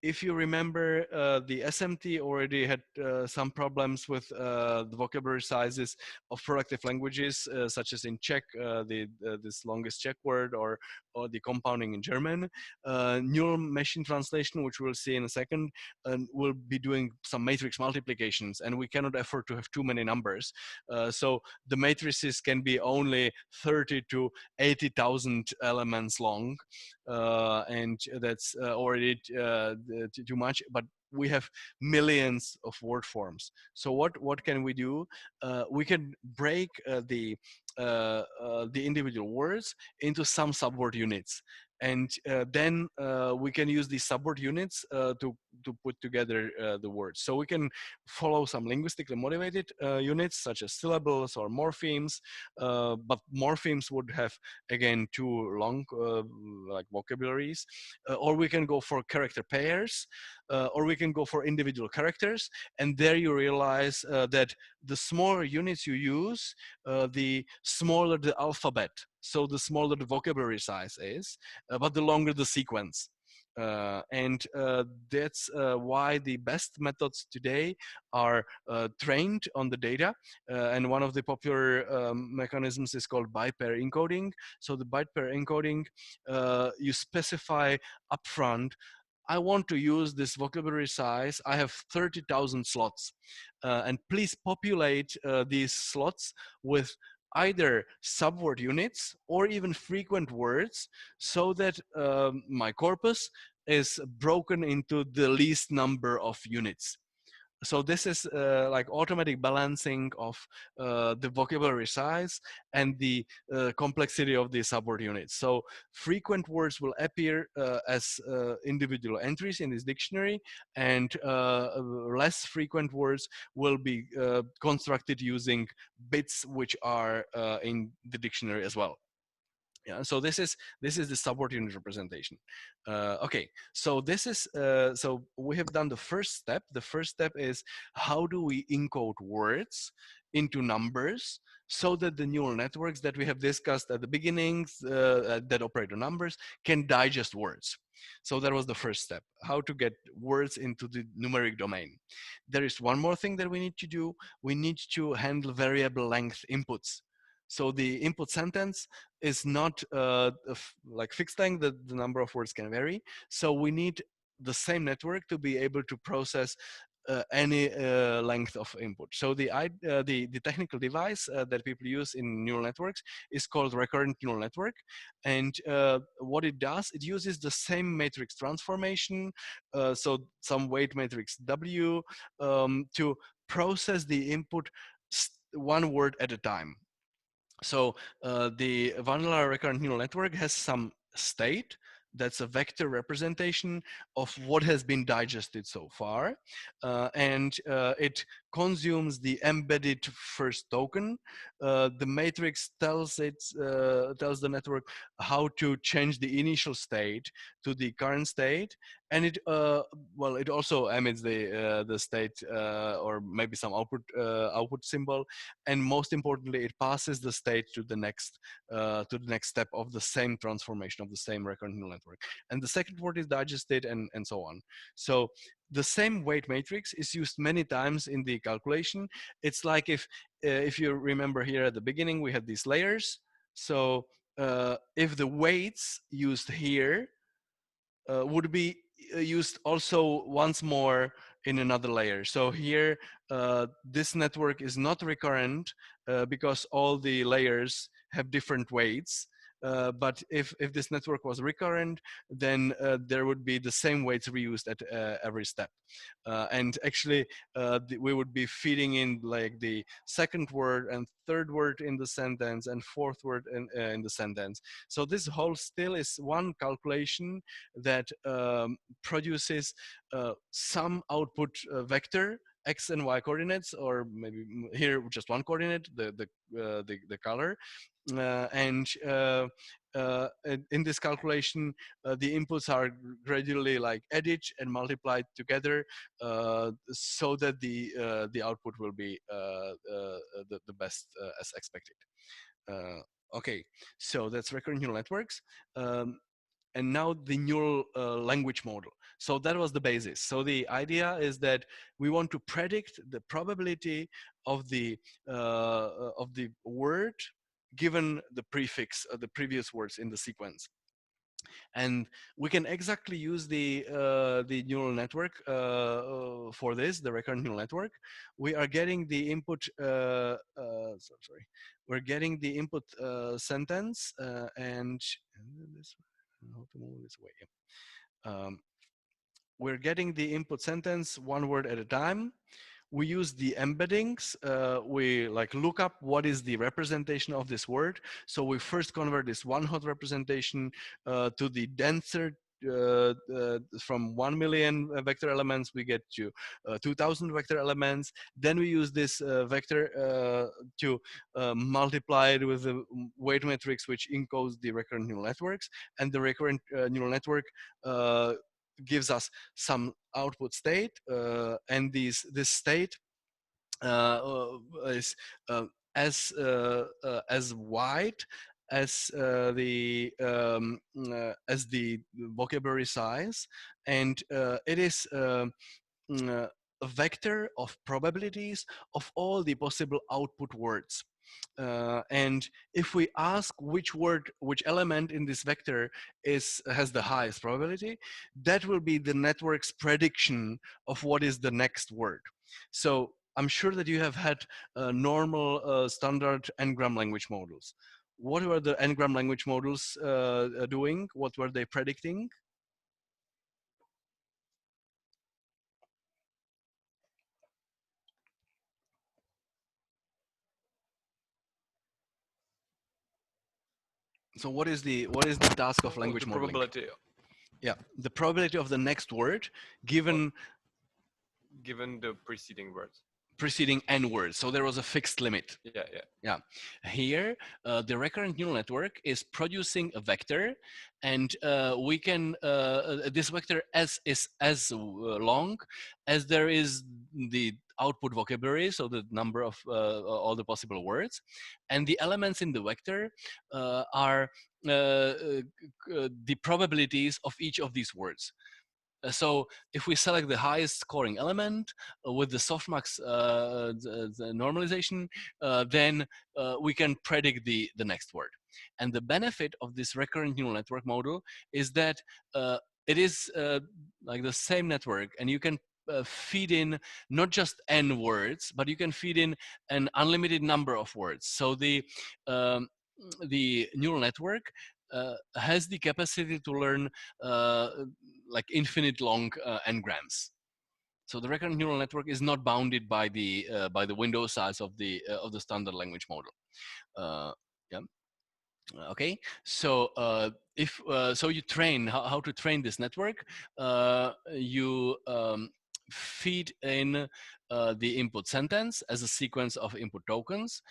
If you remember, the SMT already had some problems with the vocabulary sizes of productive languages, such as in Czech, this longest Czech word, or the compounding in German. Neural machine translation, which we'll see in a second, will be doing some matrix multiplications, and we cannot afford to have too many numbers. So the matrices can be only 30 to 80,000 elements long, and that's already too much. But we have millions of word forms. So what can we do? We can break the individual words into some subword units, and then we can use these subword units to put together the words. So we can follow some linguistically motivated units such as syllables or morphemes, but morphemes would have again too long like vocabularies, or we can go for character pairs, or we can go for individual characters. And there you realize that the smaller units you use, the smaller the alphabet. So the smaller the vocabulary size is, but the longer the sequence. And that's why the best methods today are trained on the data. And one of the popular mechanisms is called byte-pair encoding. So the byte-pair encoding, you specify upfront, I want to use this vocabulary size. I have 30,000 slots. And please populate these slots with either subword units or even frequent words, so that my corpus is broken into the least number of units. So this is like automatic balancing of the vocabulary size and the complexity of the subword units. So frequent words will appear as individual entries in this dictionary, and less frequent words will be constructed using bits which are in the dictionary as well. Yeah, so this is the subword unit representation. Okay, so this is so we have done the first step. The first step is, how do we encode words into numbers so that the neural networks that we have discussed at the beginnings that operate on numbers can digest words. So that was the first step, how to get words into the numeric domain. There is one more thing that we need to do. We need to handle variable length inputs. So the input sentence is not like fixed length, the number of words can vary. So we need the same network to be able to process any length of input. So the technical device that people use in neural networks is called recurrent neural network. And what it does, it uses the same matrix transformation, so some weight matrix W, to process the input one word at a time. So the vanilla recurrent neural network has some state that's a vector representation of what has been digested so far, and it consumes the embedded first token. The matrix tells tells the network how to change the initial state to the current state, and it well, it also emits the state or maybe some output symbol, and most importantly, it passes the state to the next step of the same transformation of the same recurrent neural network. And the second word is digested, and so on. So the same weight matrix is used many times in the calculation. It's like if you remember here at the beginning, we had these layers. So if the weights used here would be used also once more in another layer. So here, this network is not recurrent because all the layers have different weights. But if this network was recurrent, then there would be the same weights reused at every step. And actually, we would be feeding in like the second word and third word in the sentence and fourth word in the sentence. So this whole still is one calculation that produces some output vector, x and y coordinates, or maybe here just one coordinate, the color, and in this calculation, the inputs are gradually like added and multiplied together, so that the output will be the best as expected. Okay, so that's recurrent neural networks. And now the neural language model. So that was the basis. So the idea is that we want to predict the probability of the word given the prefix, the previous words in the sequence. And we can exactly use the neural network for this, the recurrent neural network. We are getting the input. Sorry, we're getting the input sentence and this. How to move this way? We're getting the input sentence one word at a time. We use the embeddings. We like look up what is the representation of this word. So we first convert this one hot representation to the denser from 1 million vector elements, we get to 2000 vector elements. Then we use this vector to multiply it with the weight matrix, which encodes the recurrent neural networks. And the recurrent neural network gives us some output state, and this state is as wide as the vocabulary size, and it is a vector of probabilities of all the possible output words. And if we ask which word, which element in this vector has the highest probability, that will be the network's prediction of what is the next word. So I'm sure that you have had normal standard n-gram language models. What were the n-gram language models doing? What were they predicting? So what is the task of language modeling? Probability. Yeah, the probability of the next word given the preceding words. Preceding n words. So there was a fixed limit. Yeah. Here, the recurrent neural network is producing a vector, and we can this vector is as long as there is the output vocabulary, so the number of all the possible words, and the elements in the vector are the probabilities of each of these words. So if we select the highest scoring element with the softmax the normalization, then we can predict the next word. And the benefit of this recurrent neural network model is that it is like the same network, and you can feed in not just n words, but you can feed in an unlimited number of words. So the neural network has the capacity to learn like infinite long n-grams. So the recurrent neural network is not bounded by the window size of the standard language model. Yeah. Okay, so if so you train how to train this network. You feed in the input sentence as a sequence of input tokens.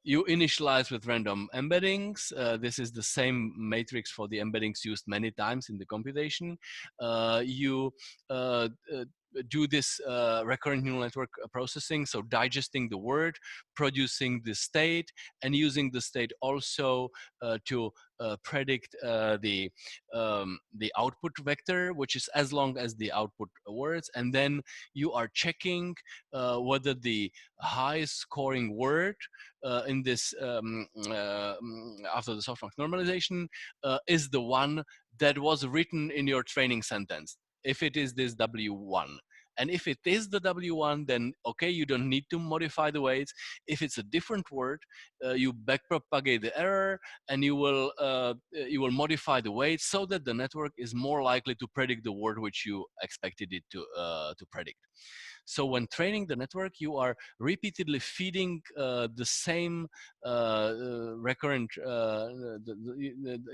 You initialize with random embeddings. This is the same matrix for the embeddings used many times in the computation. You do this recurrent neural network processing, so digesting the word, producing the state, and using the state also to predict the output vector, which is as long as the output words, and then you are checking whether the highest scoring word in this after the softmax normalization is the one that was written in your training sentence. If it is this W1. And if it is the W1, then okay, you don't need to modify the weights. If it's a different word, you backpropagate the error, and you will modify the weights so that the network is more likely to predict the word which you expected it to predict. So when training the network, you are repeatedly feeding the same recurrent,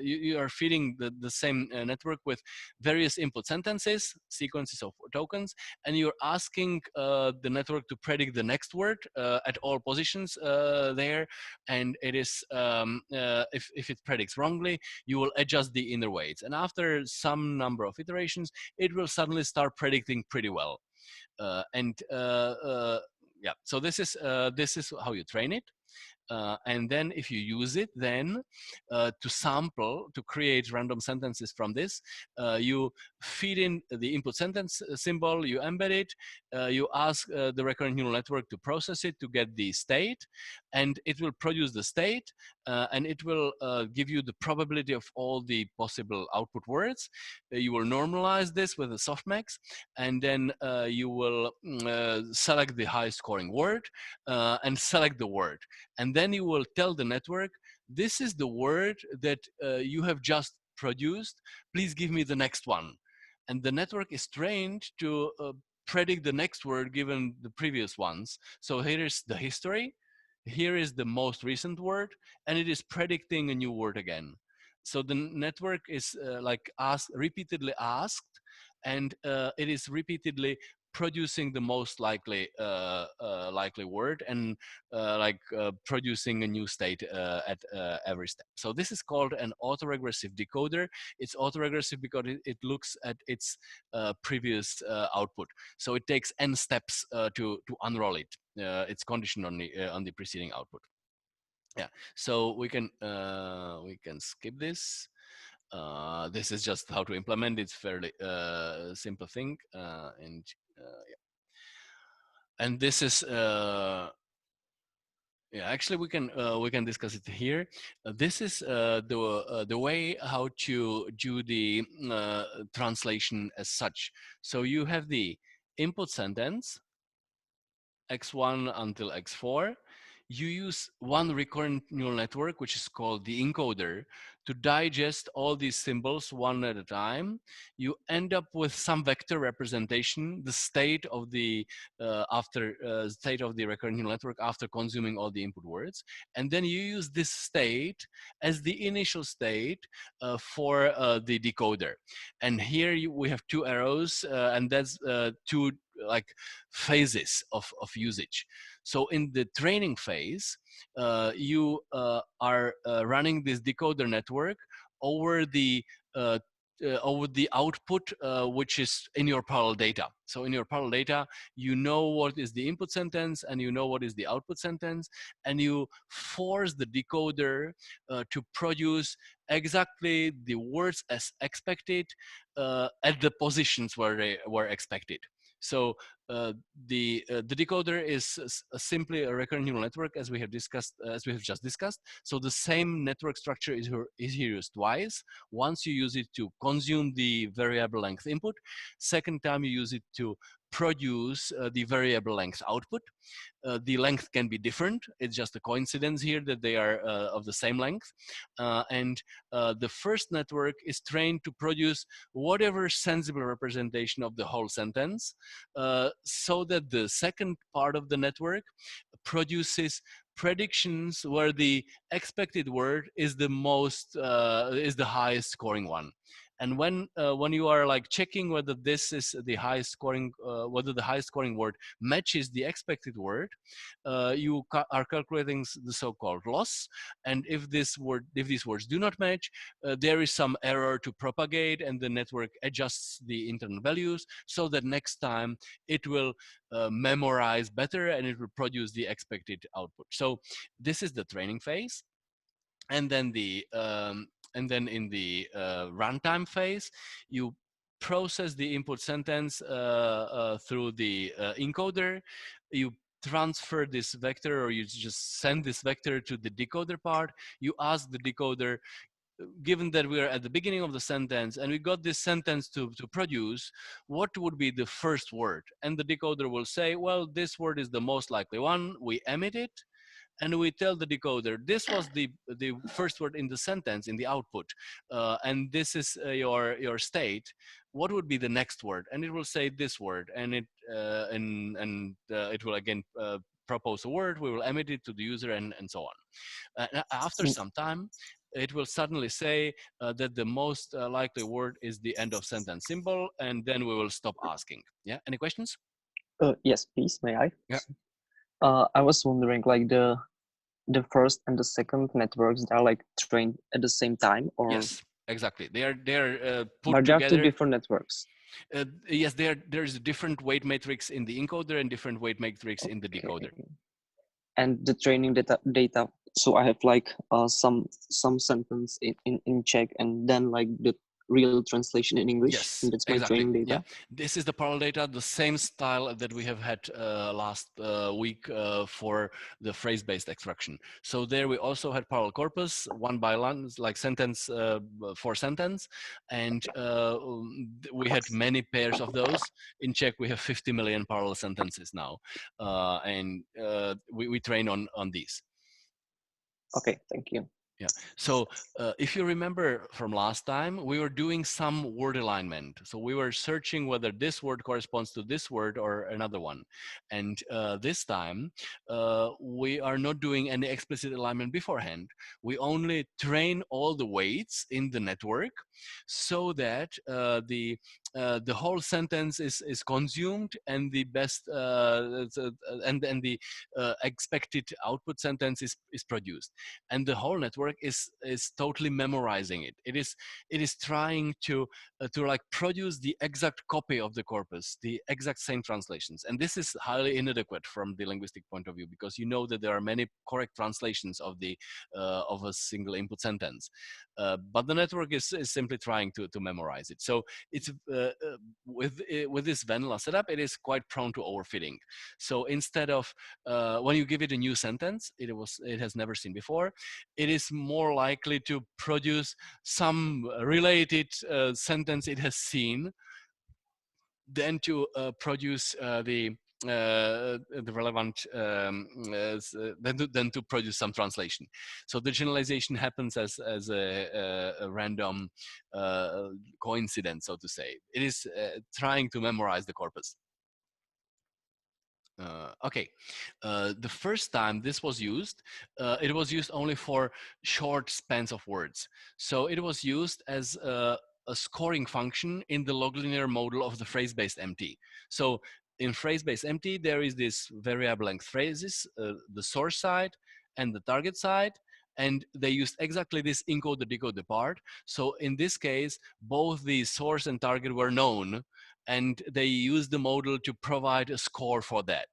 you are feeding the same network with various input sentences, sequences of tokens, and you're asking the network to predict the next word at all positions there. And it is, if it predicts wrongly, you will adjust the inner weights. And after some number of iterations, it will suddenly start predicting pretty well. Yeah, so this is how you train it. And then if you use it then to sample, to create random sentences from this, you feed in the input sentence symbol, you embed it, you ask the recurrent neural network to process it to get the state, and it will produce the state, and it will give you the probability of all the possible output words. You will normalize this with a softmax, and then you will select the high scoring word and select the word. And then you will tell the network, this is the word that you have just produced. Please give me the next one. And the network is trained to predict the next word given the previous ones. So here is the history. Here is the most recent word, and it is predicting a new word again. So the network is repeatedly asked, and it is repeatedly producing the most likely word, and producing a new state at every step. So this is called an autoregressive decoder. It's autoregressive because it looks at its previous output. So it takes n steps to unroll it. It's conditioned on the preceding output. Yeah. So we can skip this. This is just how to implement. It's fairly simple thing, and yeah. And this is yeah. Actually, we can discuss it here. This is the way how to do the translation as such. So you have the input sentence x1 until x4. You use one recurrent neural network, which is called the encoder, to digest all these symbols one at a time. You end up with some vector representation, the state of the state of the recurrent neural network after consuming all the input words, and then you use this state as the initial state for the decoder. And here we have two arrows, and that's two phases of usage. So in the training phase, you are running this decoder network over the output which is in your parallel data. So in your parallel data, you know what is the input sentence and you know what is the output sentence, and you force the decoder to produce exactly the words as expected at the positions where they were expected. So the decoder is simply a recurrent neural network, as we have just discussed. So the same network structure is here used twice. Once you use it to consume the variable length input. Second time you use it to produce the variable length output. The length can be different. It's just a coincidence here that they are of the same length. And the first network is trained to produce whatever sensible representation of the whole sentence, so that the second part of the network produces predictions where the expected word is the most is the highest scoring one. And when you are like checking whether this is the highest scoring, whether the highest scoring word matches the expected word, you are calculating the so-called loss. And if these words do not match, there is some error to propagate, and the network adjusts the internal values so that next time it will memorize better and it will produce the expected output. So this is the training phase. And then in the runtime phase, you process the input sentence through the encoder. You transfer this vector, or you just send this vector to the decoder part. You ask the decoder, given that we are at the beginning of the sentence and we got this sentence to produce, what would be the first word? And the decoder will say, well, this word is the most likely one. We emit it, and we tell the decoder, this was the first word in the sentence, in the output, and this is your state. What would be the next word? And it will say this word, and it will again propose a word. We will emit it to the user, and so on. After some time, it will suddenly say that the most likely word is the end of sentence symbol, and then we will stop asking. Yeah, any questions? Yes, please, may I? Yeah. I was wondering, like the first and the second networks, they're like trained at the same time, or? Yes, exactly. They're put but they are together. two different networks. Yes, there's a different weight matrix in the encoder and different weight matrix in the decoder. And the training data. So I have like some sentence in Czech, and then like the real translation in English. Yes, and that's my exactly. training data. Yeah. This is the parallel data, the same style that we have had last week for the phrase-based extraction. So there we also had parallel corpus, one by one, like sentence for sentence, and we had many pairs of those. In Czech, we have 50 million parallel sentences now, and we train on these. Okay, thank you. Yeah. So if you remember from last time, we were doing some word alignment. So we were searching whether this word corresponds to this word or another one. And this time, we are not doing any explicit alignment beforehand. We only train all the weights in the network so that the whole sentence is consumed, and the best and the expected output sentence is produced. And the whole network is totally memorizing it. It is trying to like produce the exact copy of the corpus, the exact same translations. And this is highly inadequate from the linguistic point of view, because you know that there are many correct translations of the of a single input sentence, but the network is simply trying to memorize it. So it's with this vanilla setup, it is quite prone to overfitting. So instead of when you give it a new sentence it has never seen before, it is more likely to produce some related sentence it has seen than to produce the relevant than to produce some translation. So the generalization happens as a random coincidence, so to say. It is trying to memorize the corpus. Okay, the first time this was used, it was used only for short spans of words. So it was used as a scoring function in the log linear model of the phrase-based MT. So in phrase-based MT, there is this variable length phrases, the source side and the target side, and they used exactly this encoder decoder part. So in this case, both the source and target were known, and they used the model to provide a score for that.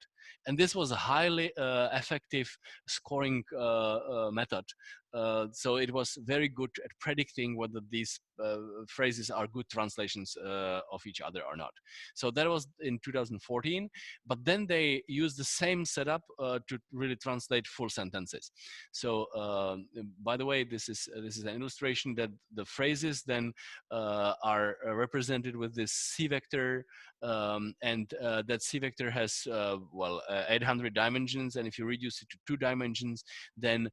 And this was a highly effective scoring method. So it was very good at predicting whether these phrases are good translations of each other or not. So that was in 2014, but then they used the same setup to really translate full sentences. So by the way, this is an illustration that the phrases then are represented with this C vector, and that C vector has 800 dimensions, and if you reduce it to 2 dimensions, then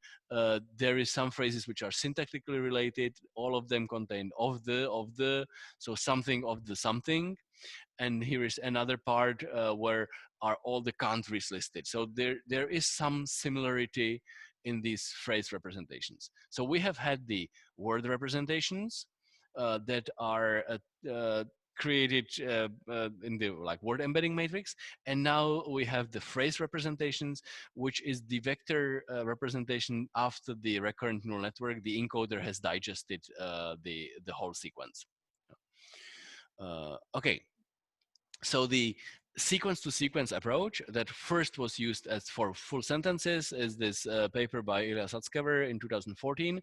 there is some phrases which are syntactically related. All of them contain of the, so something of the something. and here is another part where are all the countries listed. So there is some similarity in these phrase representations. So we have had the word representations that are created in the like word embedding matrix, and now we have the phrase representations, which is the vector representation after the recurrent neural network. The encoder has digested the whole sequence. Okay, so the sequence to sequence approach that first was used as for full sentences is this paper by Ilya Satskever in 2014.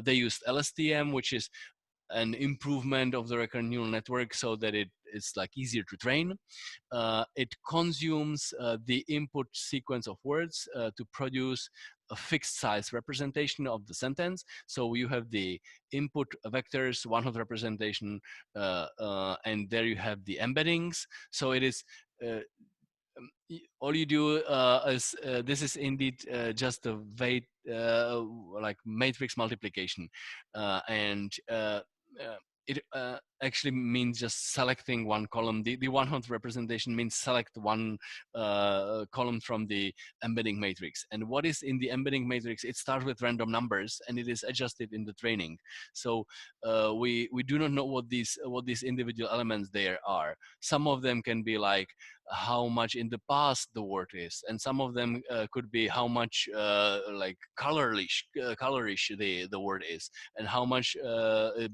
They used LSTM, which is an improvement of the recurrent neural network so that it is like easier to train. It consumes the input sequence of words to produce a fixed size representation of the sentence. So you have the input vectors, one-hot representation, and there you have the embeddings. So it is all you do is this is indeed just a weight like matrix multiplication, and it actually means just selecting one column. The one-hot representation means select one column from the embedding matrix. And what is in the embedding matrix? It starts with random numbers and it is adjusted in the training. So we do not know what these individual elements there are. Some of them can be like how much in the past the word is, and some of them could be how much like colorish the word is, and how much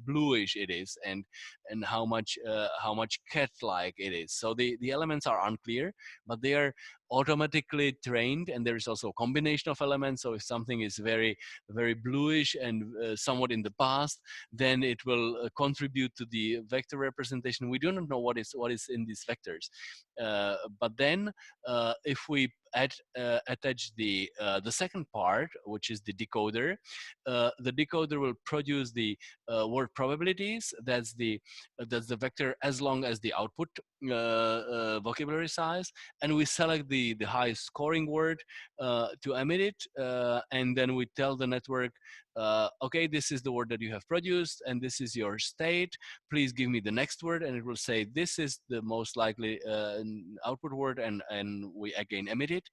bluish it is, and how much cat-like it is. So the elements are unclear, but they are automatically trained, and there is also a combination of elements. So if something is very bluish and somewhat in the past, then it will contribute to the vector representation. We do not know what is in these vectors, but then if we attach the second part, which is the decoder, the decoder will produce the word probabilities. That's the vector as long as the output vocabulary size, and we select the highest scoring word to emit it, and then we tell the network, okay, this is the word that you have produced, and this is your state. Please give me the next word, and it will say this is the most likely output word, and we again emit it,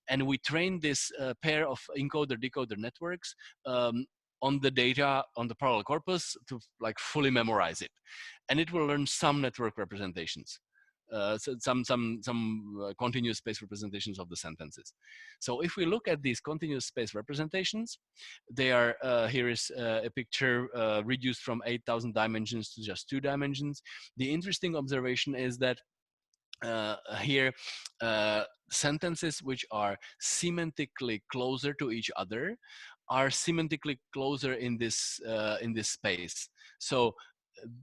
and we train this pair of encoder-decoder networks on the data on the parallel corpus to like fully memorize it, and it will learn some network representations. So some continuous space representations of the sentences. So if we look at these continuous space representations, they are here is a picture reduced from 8,000 dimensions to just 2 dimensions. The interesting observation is that here sentences which are semantically closer to each other are semantically closer in this space. So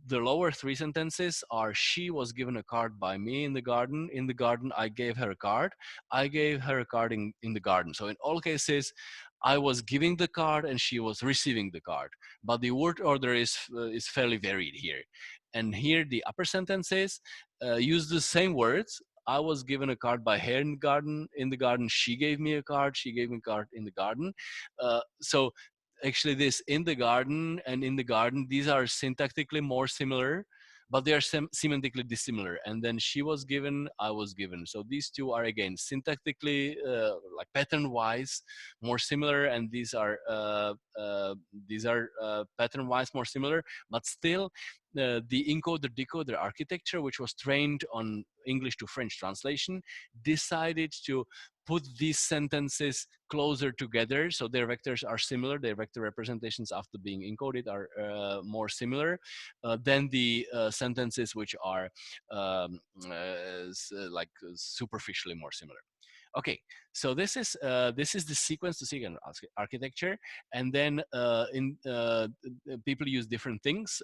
the lower 3 sentences are: she was given a card by me in the garden. In the garden, I gave her a card. I gave her a card in the garden. So in all cases, I was giving the card and she was receiving the card. But the word order is fairly varied here. And here the upper sentences use the same words. I was given a card by her in the garden. In the garden, she gave me a card. She gave me a card in the garden. So actually this in the garden and in the garden, these are syntactically more similar, but they are semantically dissimilar. And then she was given, I was given. So these two are again syntactically like pattern wise more similar, and these are pattern wise more similar, but still the encoder-decoder architecture, which was trained on English to French translation, decided to put these sentences closer together. So their vectors are similar. Their vector representations after being encoded are more similar than the sentences which are like superficially more similar. Okay, so this is the sequence to sequence architecture, and then people use different things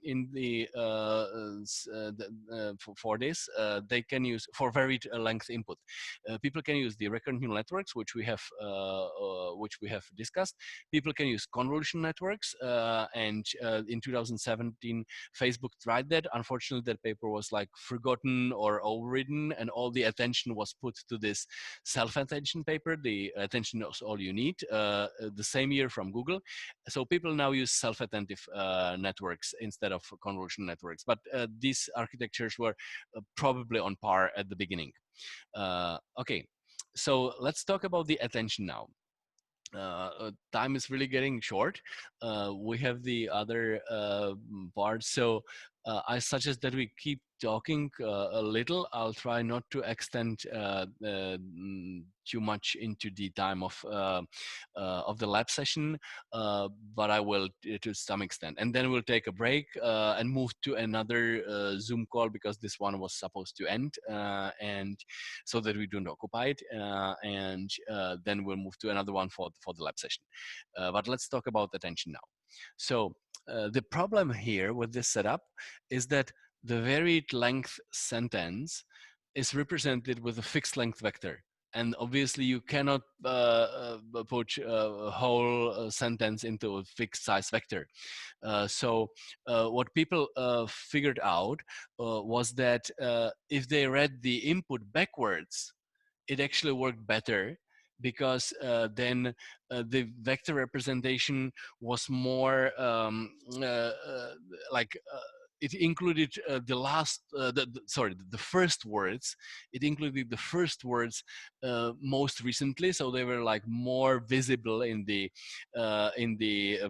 in the for this. They can use for varied length input. People can use the recurrent neural networks, which we have discussed. People can use convolution networks, and in 2017, Facebook tried that. Unfortunately, that paper was like forgotten or overridden, and all the attention was put to this self-attention paper, the attention is all you need, the same year from Google. So people now use self-attentive networks instead of convolutional networks. But these architectures were probably on par at the beginning. Okay, so let's talk about the attention now. Time is really getting short. We have the other part, so I suggest that we keep talking a little. I'll try not to extend too much into the time of the lab session, but I will to some extent. And then we'll take a break and move to another Zoom call, because this one was supposed to end, and so that we don't occupy it. And then we'll move to another one for the lab session. But let's talk about attention now. So the problem here with this setup is that the varied length sentence is represented with a fixed length vector. And obviously you cannot put a whole sentence into a fixed size vector. So what people figured out was that if they read the input backwards, it actually worked better, because then the vector representation was more like it included the first words. It included the first words most recently, so they were like more visible in the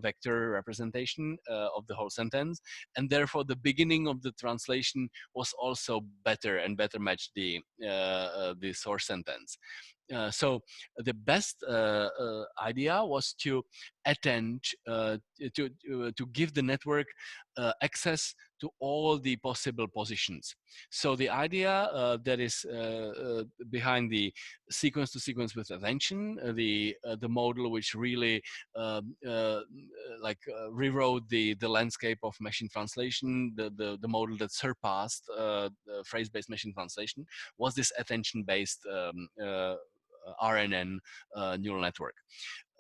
vector representation of the whole sentence, and therefore the beginning of the translation was also better and better matched the source sentence. So the best idea was to attend to give the network access to all the possible positions. So the idea that is behind the sequence to sequence with attention, the model which really rewrote the landscape of machine translation, the model that surpassed phrase-based machine translation, was this attention-based RNN neural network.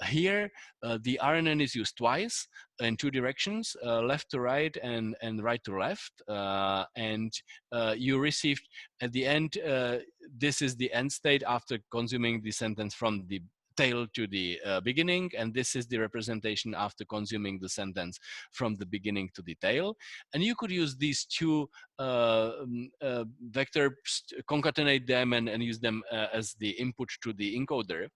Here, the RNN is used twice in two directions, left to right and right to left. And you received at the end, this is the end state after consuming the sentence from the tail to the beginning, and this is the representation after consuming the sentence from the beginning to the tail. And you could use these two vectors, concatenate them and use them as the input to the encoder.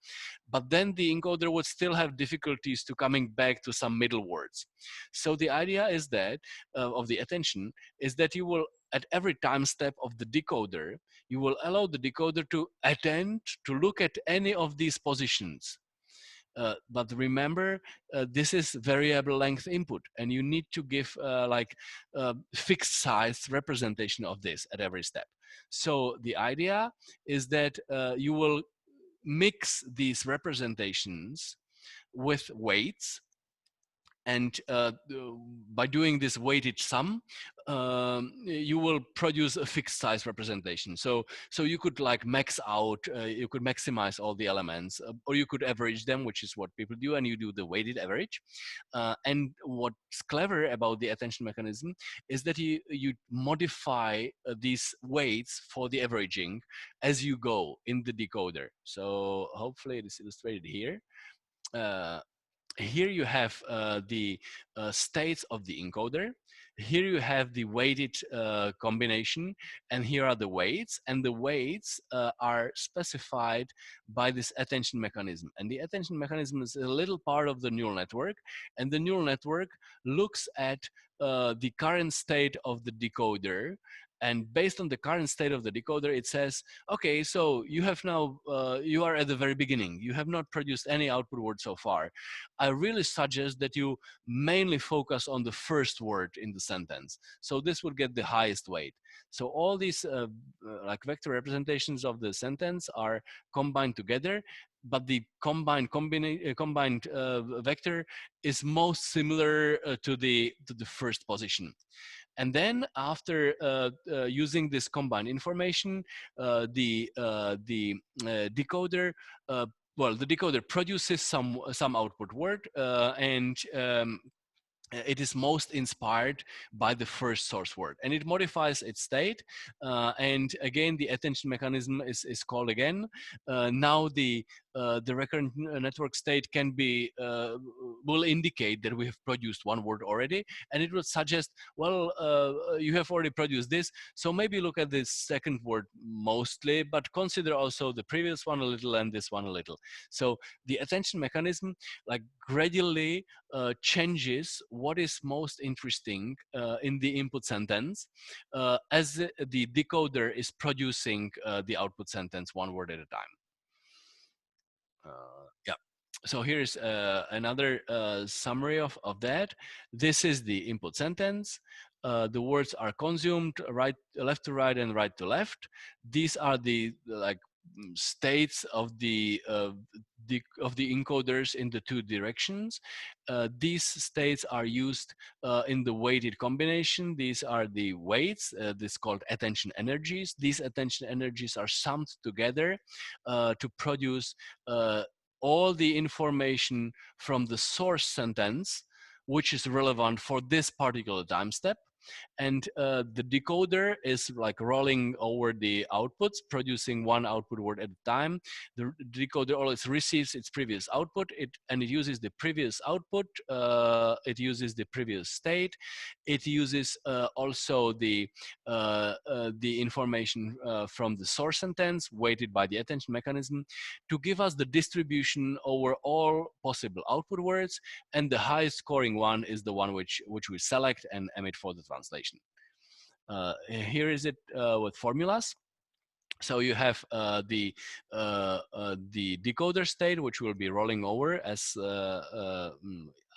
But then the encoder would still have difficulties to coming back to some middle words. So the idea is that of the attention is that you will, at every time step of the decoder, you will allow the decoder to attend to look at any of these positions. But remember, this is variable length input, and you need to give fixed size representation of this at every step. So the idea is that you will mix these representations with weights, and by doing this weighted sum, you will produce a fixed size representation. So you could like max out, you could maximize all the elements, or you could average them, which is what people do, and you do the weighted average. And what's clever about the attention mechanism is that you modify these weights for the averaging as you go in the decoder. So hopefully it is illustrated here. Here you have the states of the encoder. Here you have the weighted combination, and here are the weights, and the weights are specified by this attention mechanism. And the attention mechanism is a little part of the neural network, and the neural network looks at the current state of the decoder. And based on the current state of the decoder, it says, okay, so you have now, you are at the very beginning. You have not produced any output word so far. I really suggest that you mainly focus on the first word in the sentence. So this would get the highest weight. So all these like vector representations of the sentence are combined together, but the combined vector is most similar to the first position. And then after using this combined information, the decoder, the decoder produces some output word, and it is most inspired by the first source word, and it modifies its state. And again, the attention mechanism is called again. Now the recurrent network state can be will indicate that we have produced one word already, and it would suggest, well, you have already produced this, so maybe look at this second word mostly, but consider also the previous one a little and this one a little. So the attention mechanism like gradually changes what is most interesting in the input sentence as the decoder is producing the output sentence one word at a time. Yeah. So here's another summary of that. This is the input sentence. The words are consumed left to right and right to left. These are the like states of the encoders in the two directions. These states are used in the weighted combination. These are the weights. This is called attention energies. These attention energies are summed together to produce all the information from the source sentence, which is relevant for this particular time step. And the decoder is like rolling over the outputs, producing one output word at a time. The decoder always receives its previous output, and it uses the previous output, it uses the previous state, it uses also the information from the source sentence weighted by the attention mechanism to give us the distribution over all possible output words, and the highest scoring one is the one which we select and emit for the translation. Here is it with formulas. So you have the decoder state, which will be rolling over as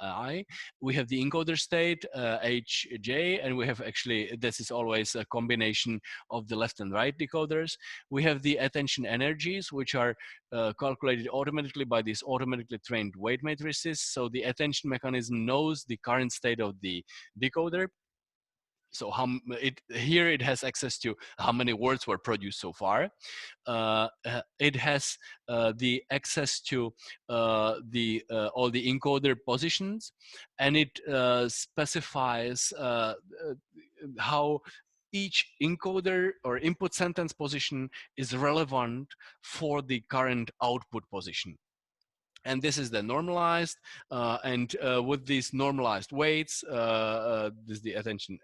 I. We have the encoder state, HJ, and we have actually, this is always a combination of the left and right decoders. We have the attention energies, which are calculated automatically by these automatically trained weight matrices. So the attention mechanism knows the current state of the decoder. So here it has access to how many words were produced so far. It has the access to all the encoder positions, and it specifies how each encoder or input sentence position is relevant for the current output position. And this is then normalized, and with these normalized weights, this is the attention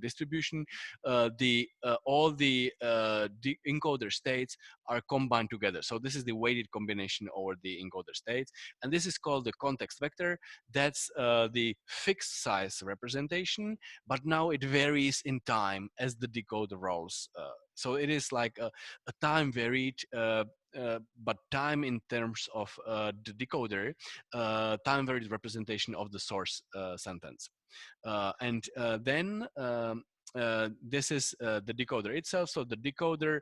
distribution, all the encoder states are combined together. So this is the weighted combination over the encoder states, and this is called the context vector. That's the fixed size representation, but now it varies in time as the decoder rolls. So it is like a time varied, but time in terms of the decoder, time varied representation of the source sentence. Then this is the decoder itself. So the decoder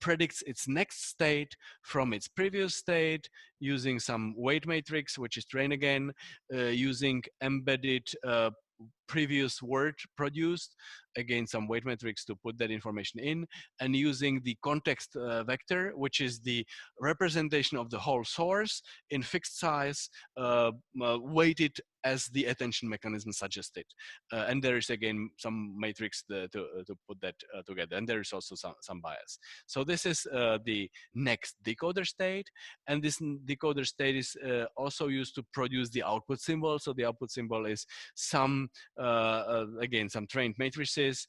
predicts its next state from its previous state using some weight matrix, which is trained again, using embedded previous word produced, again some weight matrix to put that information in, and using the context vector, which is the representation of the whole source in fixed size, weighted as the attention mechanism suggested. And there is again some matrix to put that together, and there is also some bias. So this is the next decoder state, and this decoder state is also used to produce the output symbol. So the output symbol is some again some trained matrices.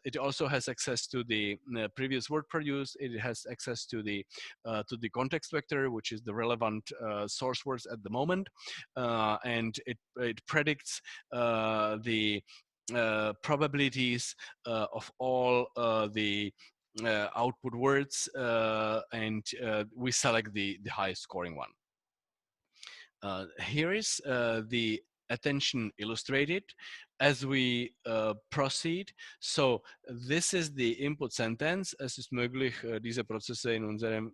It also has access to the previous word produced. It has access to the context vector, which is the relevant source words at the moment, and it predicts the probabilities of all the output words, and we select the highest scoring one. Here is the attention illustrated as we proceed. So this is the input sentence. Es ist möglich, diese Prozesse in unserem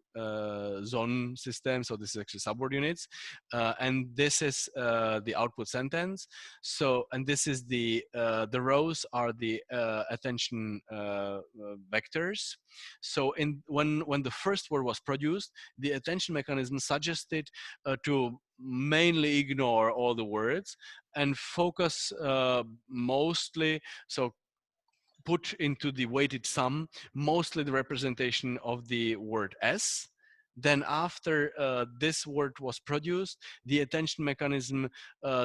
Sonnensystem. So this is actually subordinates. And this is the output sentence. So, and this is the rows are the attention vectors. So when the first word was produced, the attention mechanism suggested to mainly ignore all the words and focus mostly, so put into the weighted sum mostly the representation of the word S. Then after this word was produced, the attention mechanism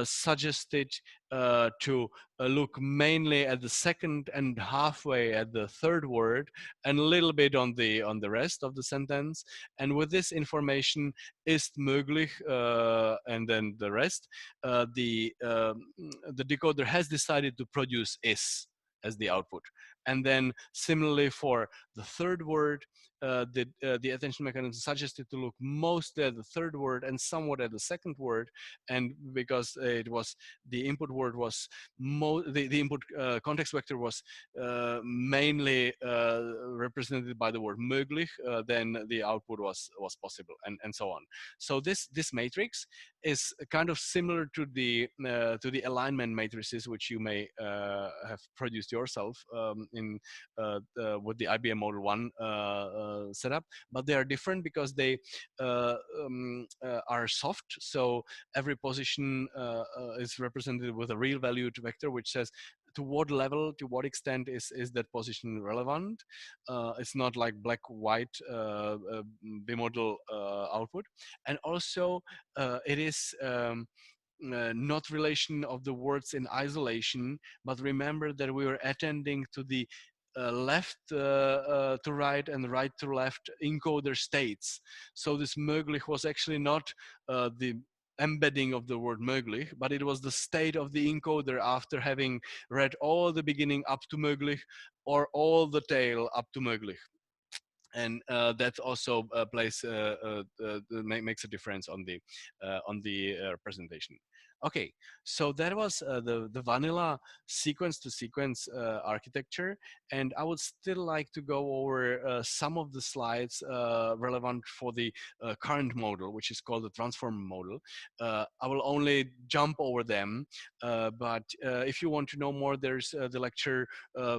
suggested to look mainly at the second and halfway at the third word and a little bit on the rest of the sentence. And with this information, ist möglich, and then the rest, the decoder has decided to produce is as the output. And then similarly for the third word, the attention mechanism suggested to look mostly at the third word and somewhat at the second word. And because it was the input word was the input context vector was mainly represented by the word möglich, then the output was possible, and so on. So this matrix is kind of similar to the alignment matrices which you may have produced yourself with the IBM Model 1 setup, but they are different because they are soft. So every position is represented with a real valued vector, which says to what level, to what extent is that position relevant. It's not like black-white bimodal output. And also it is not relation of the words in isolation, but remember that we were attending to the left to right and right to left encoder states. So this möglich was actually not the embedding of the word möglich, but it was the state of the encoder after having read all the beginning up to möglich or all the tail up to möglich. And that also makes a difference on the presentation. Okay, so that was the vanilla sequence to sequence architecture, and I would still like to go over some of the slides relevant for the current model, which is called the transformer model. I will only jump over them, but if you want to know more, there's the lecture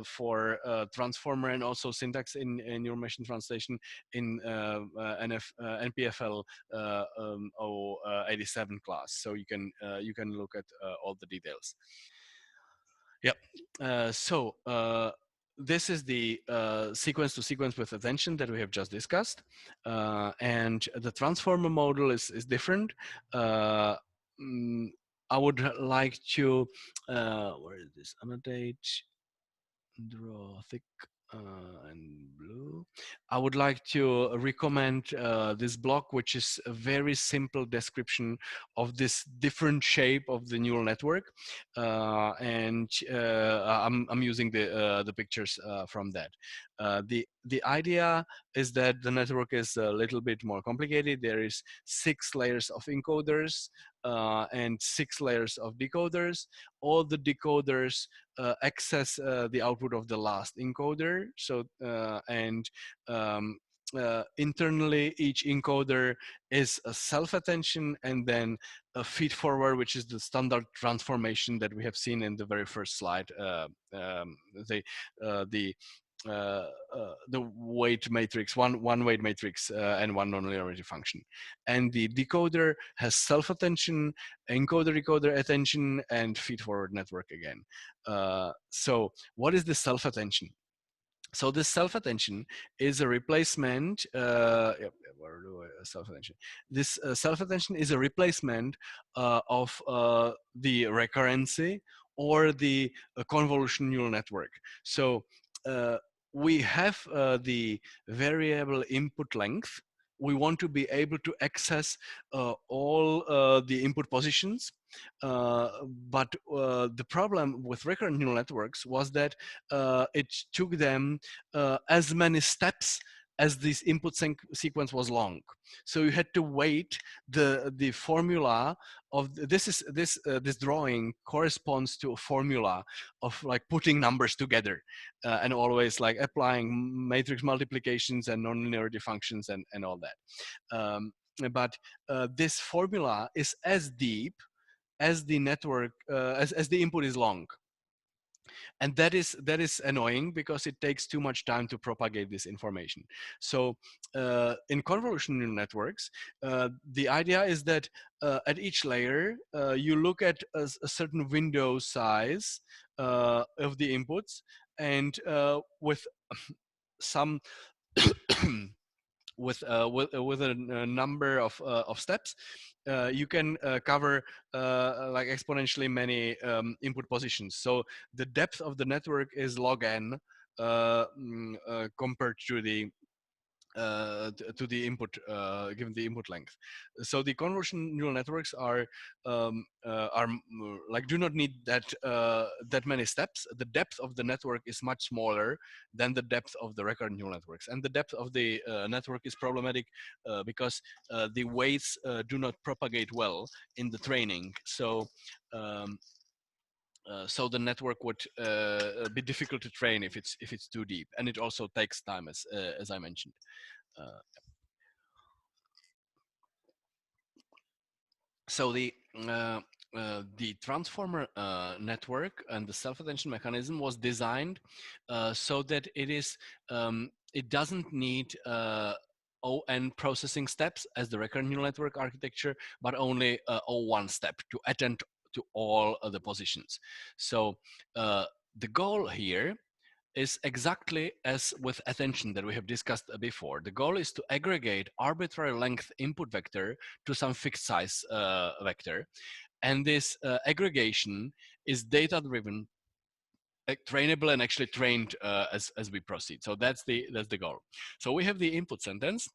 for transformer and also syntax in your machine translation in NPFL 087 class. So you can look at all the details. Yep. This is the sequence to sequence with attention that we have just discussed, and the transformer model is different. I would like to where is this annotate? Draw thick and blue. I would like to recommend this block, which is a very simple description of this different shape of the neural network, and I'm using the pictures from that. The idea is that the network is a little bit more complicated. There is 6 layers of encoders and 6 layers of decoders. All the decoders access the output of the last encoder. So internally, each encoder is a self-attention and then a feed-forward, which is the standard transformation that we have seen in the very first slide. The weight matrix, one weight matrix and one nonlinearity function. And the decoder has self-attention, encoder-decoder attention, and feed-forward network again. So what is the self-attention? So this self-attention is a replacement. Self-attention. This self-attention is a replacement of the recurrency or the convolution neural network. So we have the variable input length. We want to be able to access all the input positions. But the problem with recurrent neural networks was that it took them as many steps as this input sequence was long. So you had to wait. The formula of this drawing corresponds to a formula of like putting numbers together and always like applying matrix multiplications and nonlinearity functions and all that. But this formula is as deep as the network, as the input is long. And that is annoying because it takes too much time to propagate this information. So in convolutional neural networks, the idea is that at each layer, you look at a certain window size of the inputs, and with some with a number of steps, you can cover like exponentially many input positions. So the depth of the network is log n compared to the to the input given the input length. So the convolutional neural networks are like do not need that many steps. The depth of the network is much smaller than the depth of the recurrent neural networks, and the depth of the network is problematic because the weights do not propagate well in the training. So so the network would be difficult to train if it's too deep, and it also takes time, as I mentioned. Uh, so the transformer network and the self-attention mechanism was designed so that it doesn't need ON processing steps as the recurrent neural network architecture, but only O1 step to attend to all the positions. So the goal here is exactly as with attention that we have discussed before. The goal is to aggregate arbitrary length input vector to some fixed size vector. And this aggregation is data driven, trainable, and actually trained as we proceed. So that's the goal. So we have the input sentence,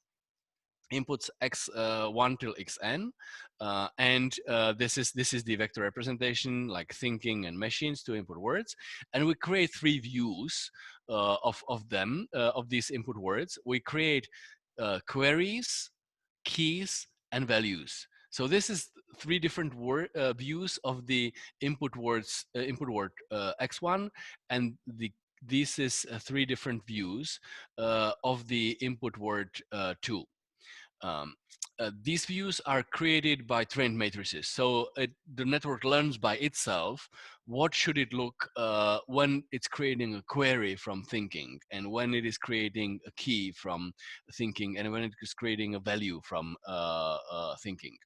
inputs x1 till xn, and this is the vector representation, like thinking and machines to input words, and we create three views of them, of these input words. We create queries, keys, and values. So this is three different views of the input words, input word x1, and this is three different views of the input word 2. These views are created by trained matrices. So the network learns by itself what should it look when it's creating a query from thinking, and when it is creating a key from thinking, and when it is creating a value from thinking.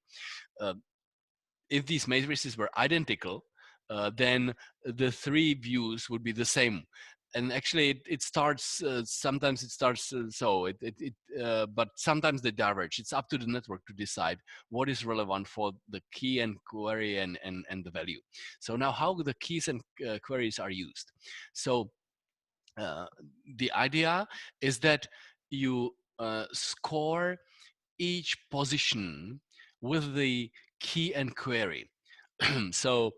If these matrices were identical, then the three views would be the same. And actually, it starts. Sometimes it starts but sometimes they diverge. It's up to the network to decide what is relevant for the key and query and the value. So now, how the keys and queries are used. So the idea is that you score each position with the key and query. So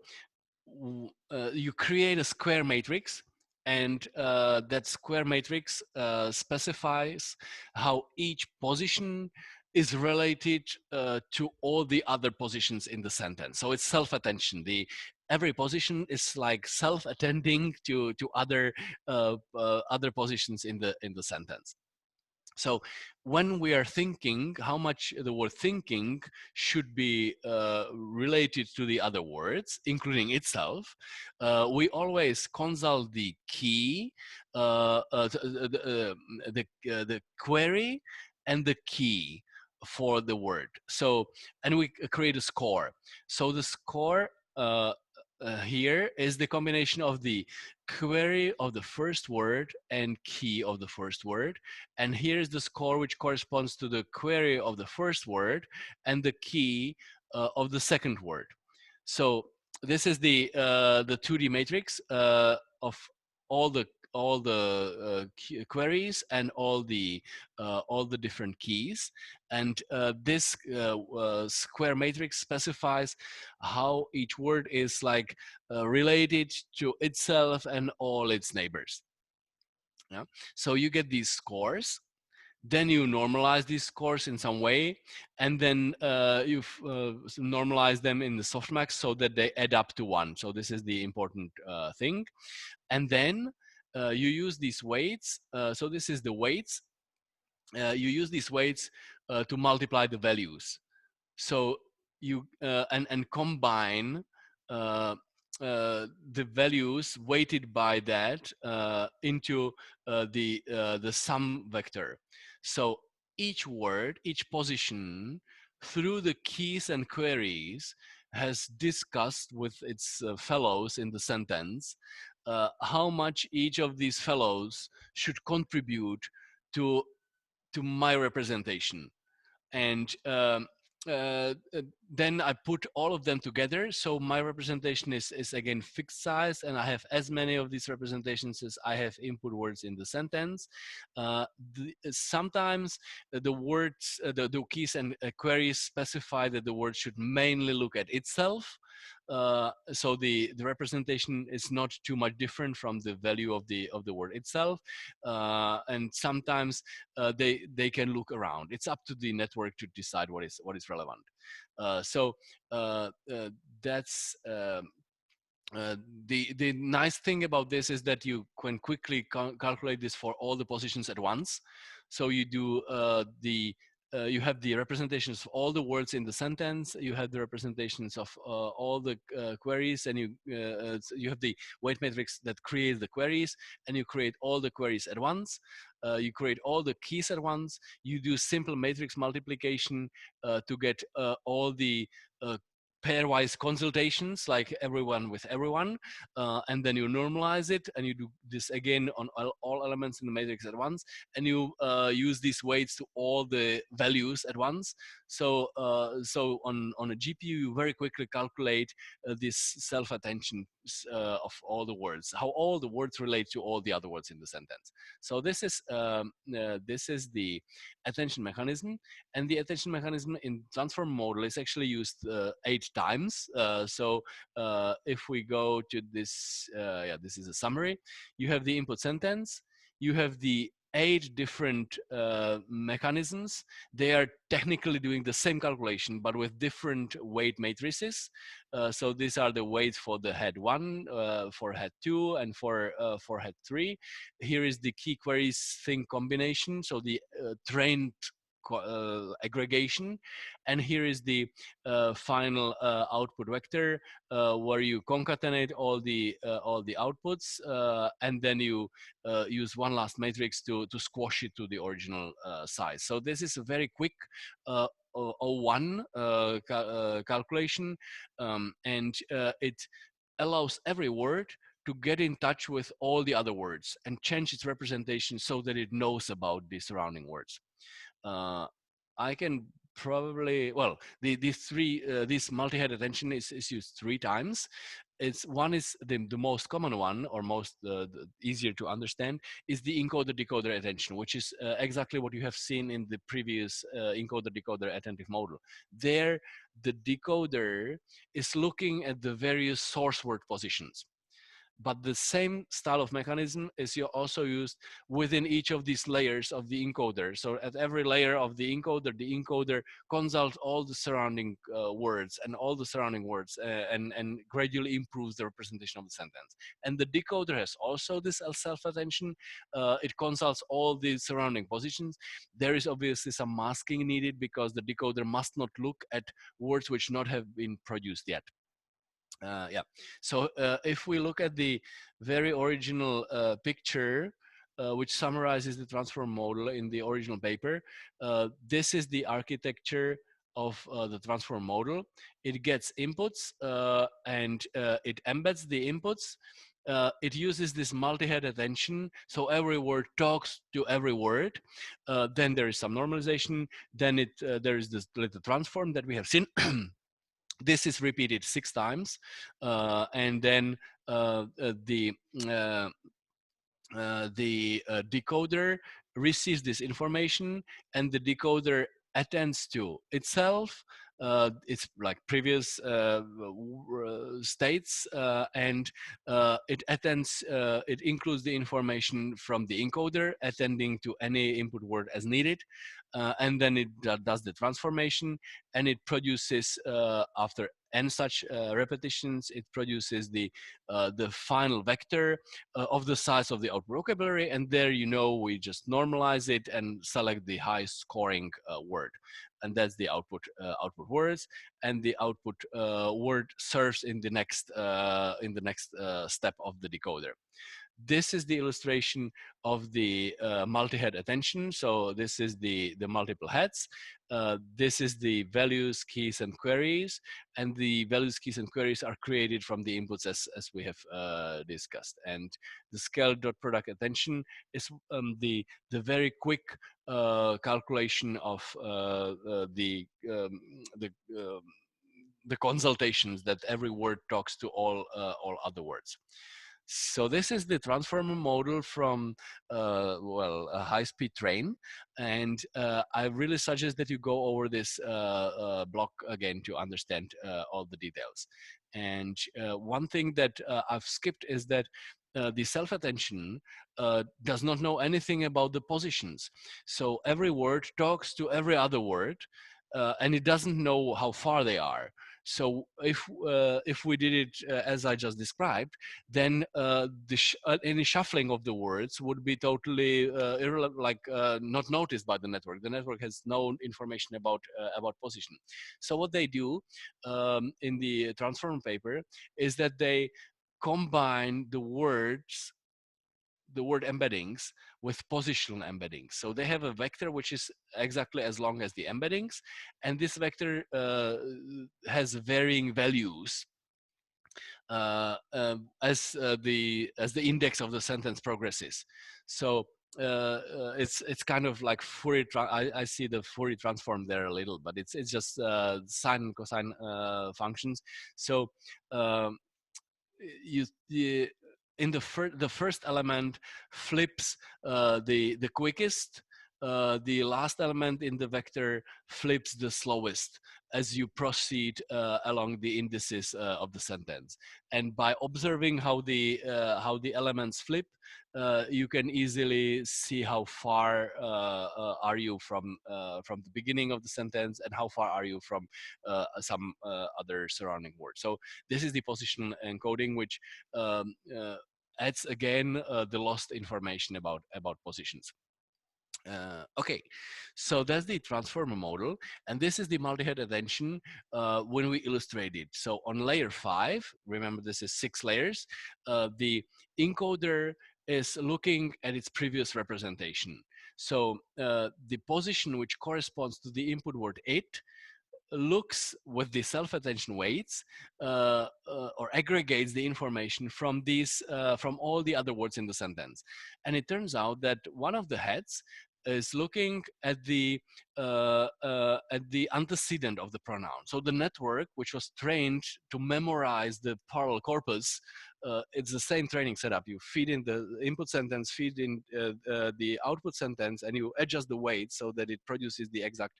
you create a square matrix, and that square matrix specifies how each position is related to all the other positions in the sentence. So it's self-attention. Every position is like self-attending to other positions in the sentence. So when we are thinking, how much the word thinking should be related to the other words, including itself, we always consult the key, the query, and the key for the word. So, and we create a score. So the score here is the combination of the query of the first word and key of the first word. And here is the score which corresponds to the query of the first word and the key of the second word. So this is the 2D matrix of all the queries and all the different keys, and this square matrix specifies how each word is like related to itself and all its neighbors. Yeah, so you get these scores. Then you normalize these scores in some way, and then you normalize them in the softmax so that they add up to 1. So this is the important thing. And then you use these weights. So this is the weights. You use these weights to multiply the values. So you and combine the values weighted by that into the sum vector. So each word, each position, through the keys and queries, has discussed with its fellows in the sentence how much each of these fellows should contribute to my representation. And then I put all of them together. So my representation is again fixed size, and I have as many of these representations as I have input words in the sentence. Sometimes the words, the keys and queries specify that the word should mainly look at itself. So the representation is not too much different from the value of the word itself, and sometimes they can look around. It's up to the network to decide what is relevant. So that's the nice thing about this is that you can quickly calculate this for all the positions at once. So you do you have the representations of all the words in the sentence. You have the representations of all the queries, and you have the weight matrix that creates the queries, and you create all the queries at once. You create all the keys at once. You do simple matrix multiplication to get all the pairwise consultations, like everyone with everyone, and then you normalize it, and you do this again on all elements in the matrix at once, and you use these weights to all the values at once. So so on a GPU, you very quickly calculate this self-attention of all the words, how all the words relate to all the other words in the sentence. So this is the attention mechanism, and the attention mechanism in transform model is actually used 8 times. So if we go to this, yeah, this is a summary. You have the input sentence. You have the 8 different mechanisms. They are technically doing the same calculation, but with different weight matrices. So these are the weights for the head 1, for head 2, and for head 3. Here is the key queries thing combination. So the trained aggregation, and here is the final output vector where you concatenate all the outputs, and then you use one last matrix to squash it to the original size. So this is a very quick O1 calculation, and it allows every word to get in touch with all the other words and change its representation so that it knows about the surrounding words. I can probably, well, this multi-head attention is used 3 times. One is the most common one, or most easier to understand, is the encoder decoder attention, which is exactly what you have seen in the previous encoder decoder attentive model. There, the decoder is looking at the various source word positions. But the same style of mechanism is also used within each of these layers of the encoder. So at every layer of the encoder consults all the surrounding words and all the surrounding words and gradually improves the representation of the sentence. And the decoder has also this self-attention. It consults all the surrounding positions. There is obviously some masking needed because the decoder must not look at words which not have been produced yet. Yeah, so if we look at the very original picture, which summarizes the transform model in the original paper, this is the architecture of the transform model. It gets inputs and it embeds the inputs. It uses this multi-head attention, so every word talks to every word. Then there is some normalization. Then there is this little transform that we have seen. This is repeated 6 times, and then the decoder receives this information, and the decoder attends to itself, its like previous states, and it attends. It includes the information from the encoder, attending to any input word as needed. And then it does the transformation, and it produces after n such repetitions, it produces the final vector of the size of the output vocabulary, and there we just normalize it and select the highest scoring word, and that's the output words, and the output word serves in the next step of the decoder. This is the illustration of the multi-head attention. So this is the multiple heads. This is the values, keys, and queries. And the values, keys, and queries are created from the inputs as we have discussed. And the scale.product attention is the very quick calculation of the consultations that every word talks to all other words. So this is the transformer model from a high-speed train, and I really suggest that you go over this block again to understand all the details. And one thing that I've skipped is that the self-attention does not know anything about the positions. So every word talks to every other word, and it doesn't know how far they are. So if we did it as I just described, then any shuffling of the words would be totally not noticed by the network. The network has no information about position. So what they do in the transform paper is that they combine the word embeddings with positional embeddings. So they have a vector which is exactly as long as the embeddings, and this vector has varying values as the index of the sentence progresses. So it's kind of like Fourier. I see the Fourier transform there a little, but it's just sine and cosine functions. So in the first element flips the quickest. The last element in the vector flips the slowest as you proceed along the indices of the sentence. And by observing how the elements flip, you can easily see how far are you from the beginning of the sentence, and how far are you from some other surrounding words. So this is the positional encoding, which adds again the lost information about positions. Okay, so that's the transformer model, and this is the multi-head attention when we illustrate it. So on layer 5, remember this is 6 layers, the encoder is looking at its previous representation. So the position which corresponds to the input word it looks with the self-attention weights or aggregates the information from these from all the other words in the sentence, and it turns out that one of the heads is looking at the antecedent of the pronoun. So the network, which was trained to memorize the parallel corpus, it's the same training setup. You feed in the input sentence, feed in the output sentence, and you adjust the weight so that it produces the exact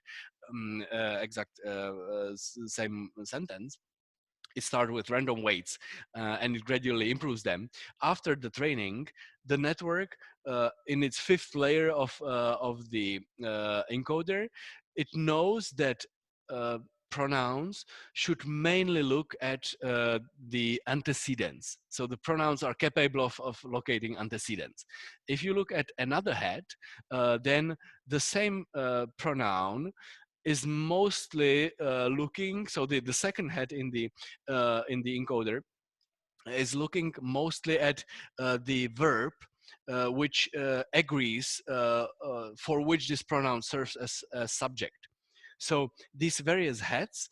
same sentence. It started with random weights and it gradually improves them. After the training, the network in its 5th layer of the encoder, it knows that pronouns should mainly look at the antecedents. So the pronouns are capable of locating antecedents. If you look at another head, then the same pronoun is mostly looking, so the second head in the encoder is looking mostly at the verb which agrees for which this pronoun serves as a subject. So these various heads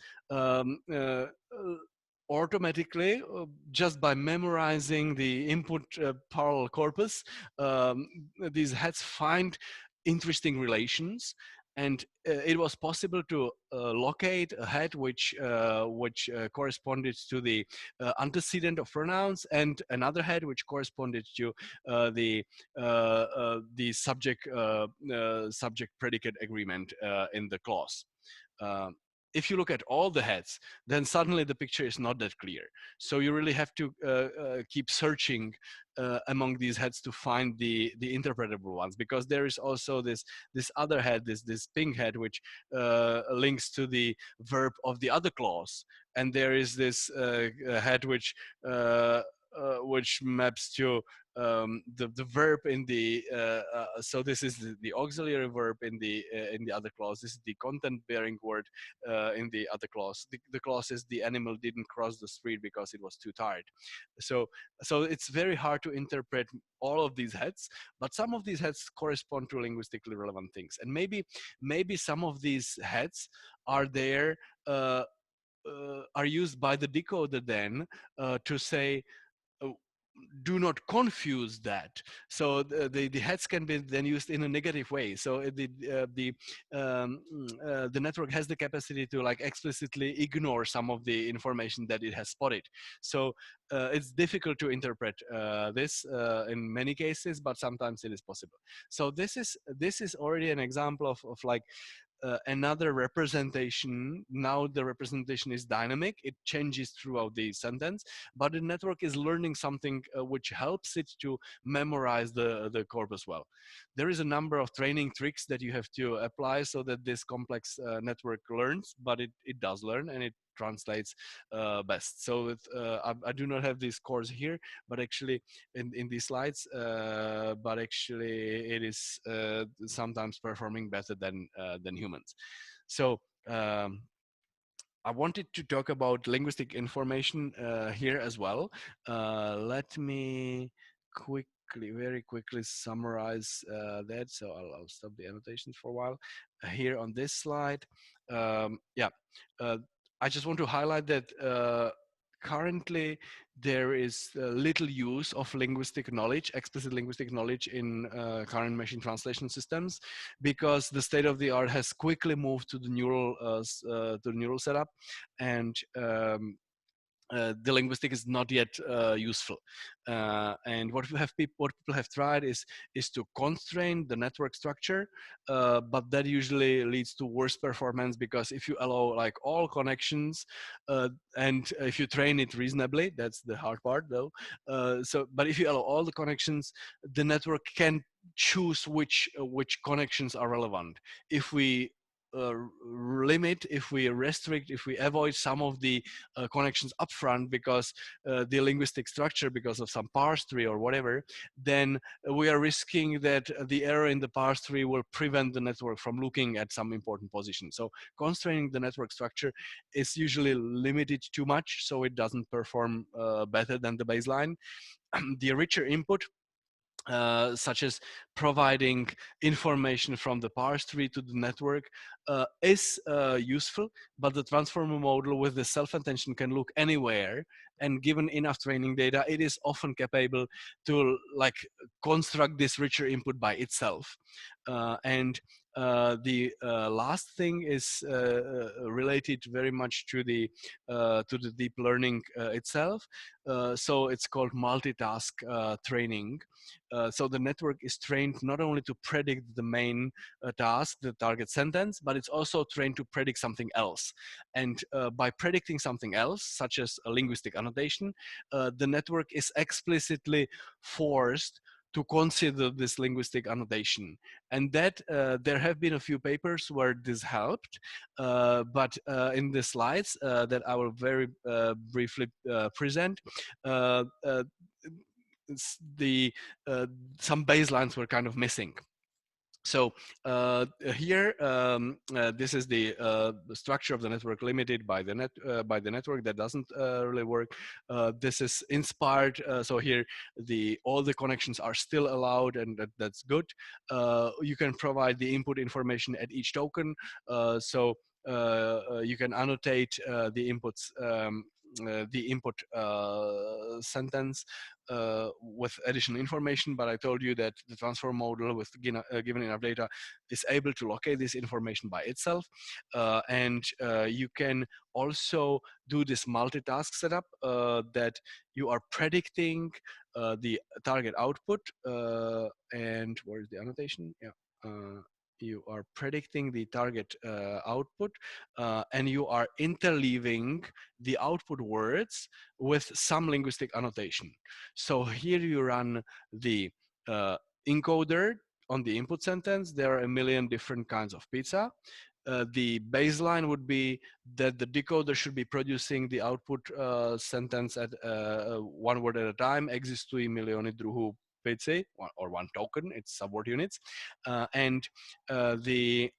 automatically, just by memorizing the input parallel corpus, these heads find interesting relations, and it was possible to locate a head which corresponded to the antecedent of pronouns, and another head which corresponded to the subject predicate agreement in the clause. if you look at all the heads, then suddenly the picture is not that clear. So you really have to keep searching among these heads to find the interpretable ones, because there is also this other head, this ping head, which links to the verb of the other clause, and there is this head which maps to the verb in the so this is the auxiliary verb in the other clause. This is the content bearing word in the other clause. The clause is the animal didn't cross the street because it was too tired. So it's very hard to interpret all of these heads, but some of these heads correspond to linguistically relevant things, and maybe some of these heads are there are used by the decoder then to say do not confuse that. So the heads can be then used in a negative way. So the network has the capacity to like explicitly ignore some of the information that it has spotted. So it's difficult to interpret this in many cases, but sometimes it is possible. So this is already an example of like another representation. Now the representation is dynamic, it changes throughout the sentence, but the network is learning something which helps it to memorize the corpus well. There is a number of training tricks that you have to apply so that this complex network learns, but it does learn and it translates best. So I do not have these scores here, but actually in these slides, but actually it is sometimes performing better than humans. So I wanted to talk about linguistic information here as well. Let me very quickly summarize that. So I'll stop the annotations for a while. Here on this slide, yeah, I just want to highlight that currently there is little use of linguistic knowledge, explicit linguistic knowledge in current machine translation systems, because the state of the art has quickly moved to the neural setup, and the linguistic is not yet useful. And what people have tried is to constrain the network structure, but that usually leads to worse performance, because if you allow like all connections and if you train it reasonably, that's the hard part though. But if you allow all the connections, the network can choose which connections are relevant. If we limit, if we restrict, if we avoid some of the connections upfront because the linguistic structure, because of some parse tree or whatever, then we are risking that the error in the parse tree will prevent the network from looking at some important position. So constraining the network structure is usually limited too much, so it doesn't perform better than the baseline. The richer input, such as providing information from the parse tree to the network, is useful, but the transformer model with the self-attention can look anywhere, and given enough training data, it is often capable to like construct this richer input by itself. And the last thing is related very much to the deep learning itself. So it's called multitask training. So the network is trained not only to predict the main task, the target sentence, but it's also trained to predict something else. And by predicting something else, such as a linguistic annotation, the network is explicitly forced to consider this linguistic annotation. And that there have been a few papers where this helped, but in the slides that I will very briefly present, some baselines were kind of missing. So here, this is the structure of the network limited by the network that doesn't really work. This is inspired. So here, all the connections are still allowed, and that's good. You can provide the input information at each token. So you can annotate the inputs. The input sentence with additional information, but I told you that the transform model with given enough data is able to locate this information by itself. And you can also do this multitask setup that you are predicting the target output. And where is the annotation? Yeah. you are predicting the target output, and you are interleaving the output words with some linguistic annotation. So here you run the encoder on the input sentence. There are a million different kinds of pizza. The baseline would be that the decoder should be producing the output sentence at one word at a time. Existují miliony druhů pizzy, or one token, it's subword units. The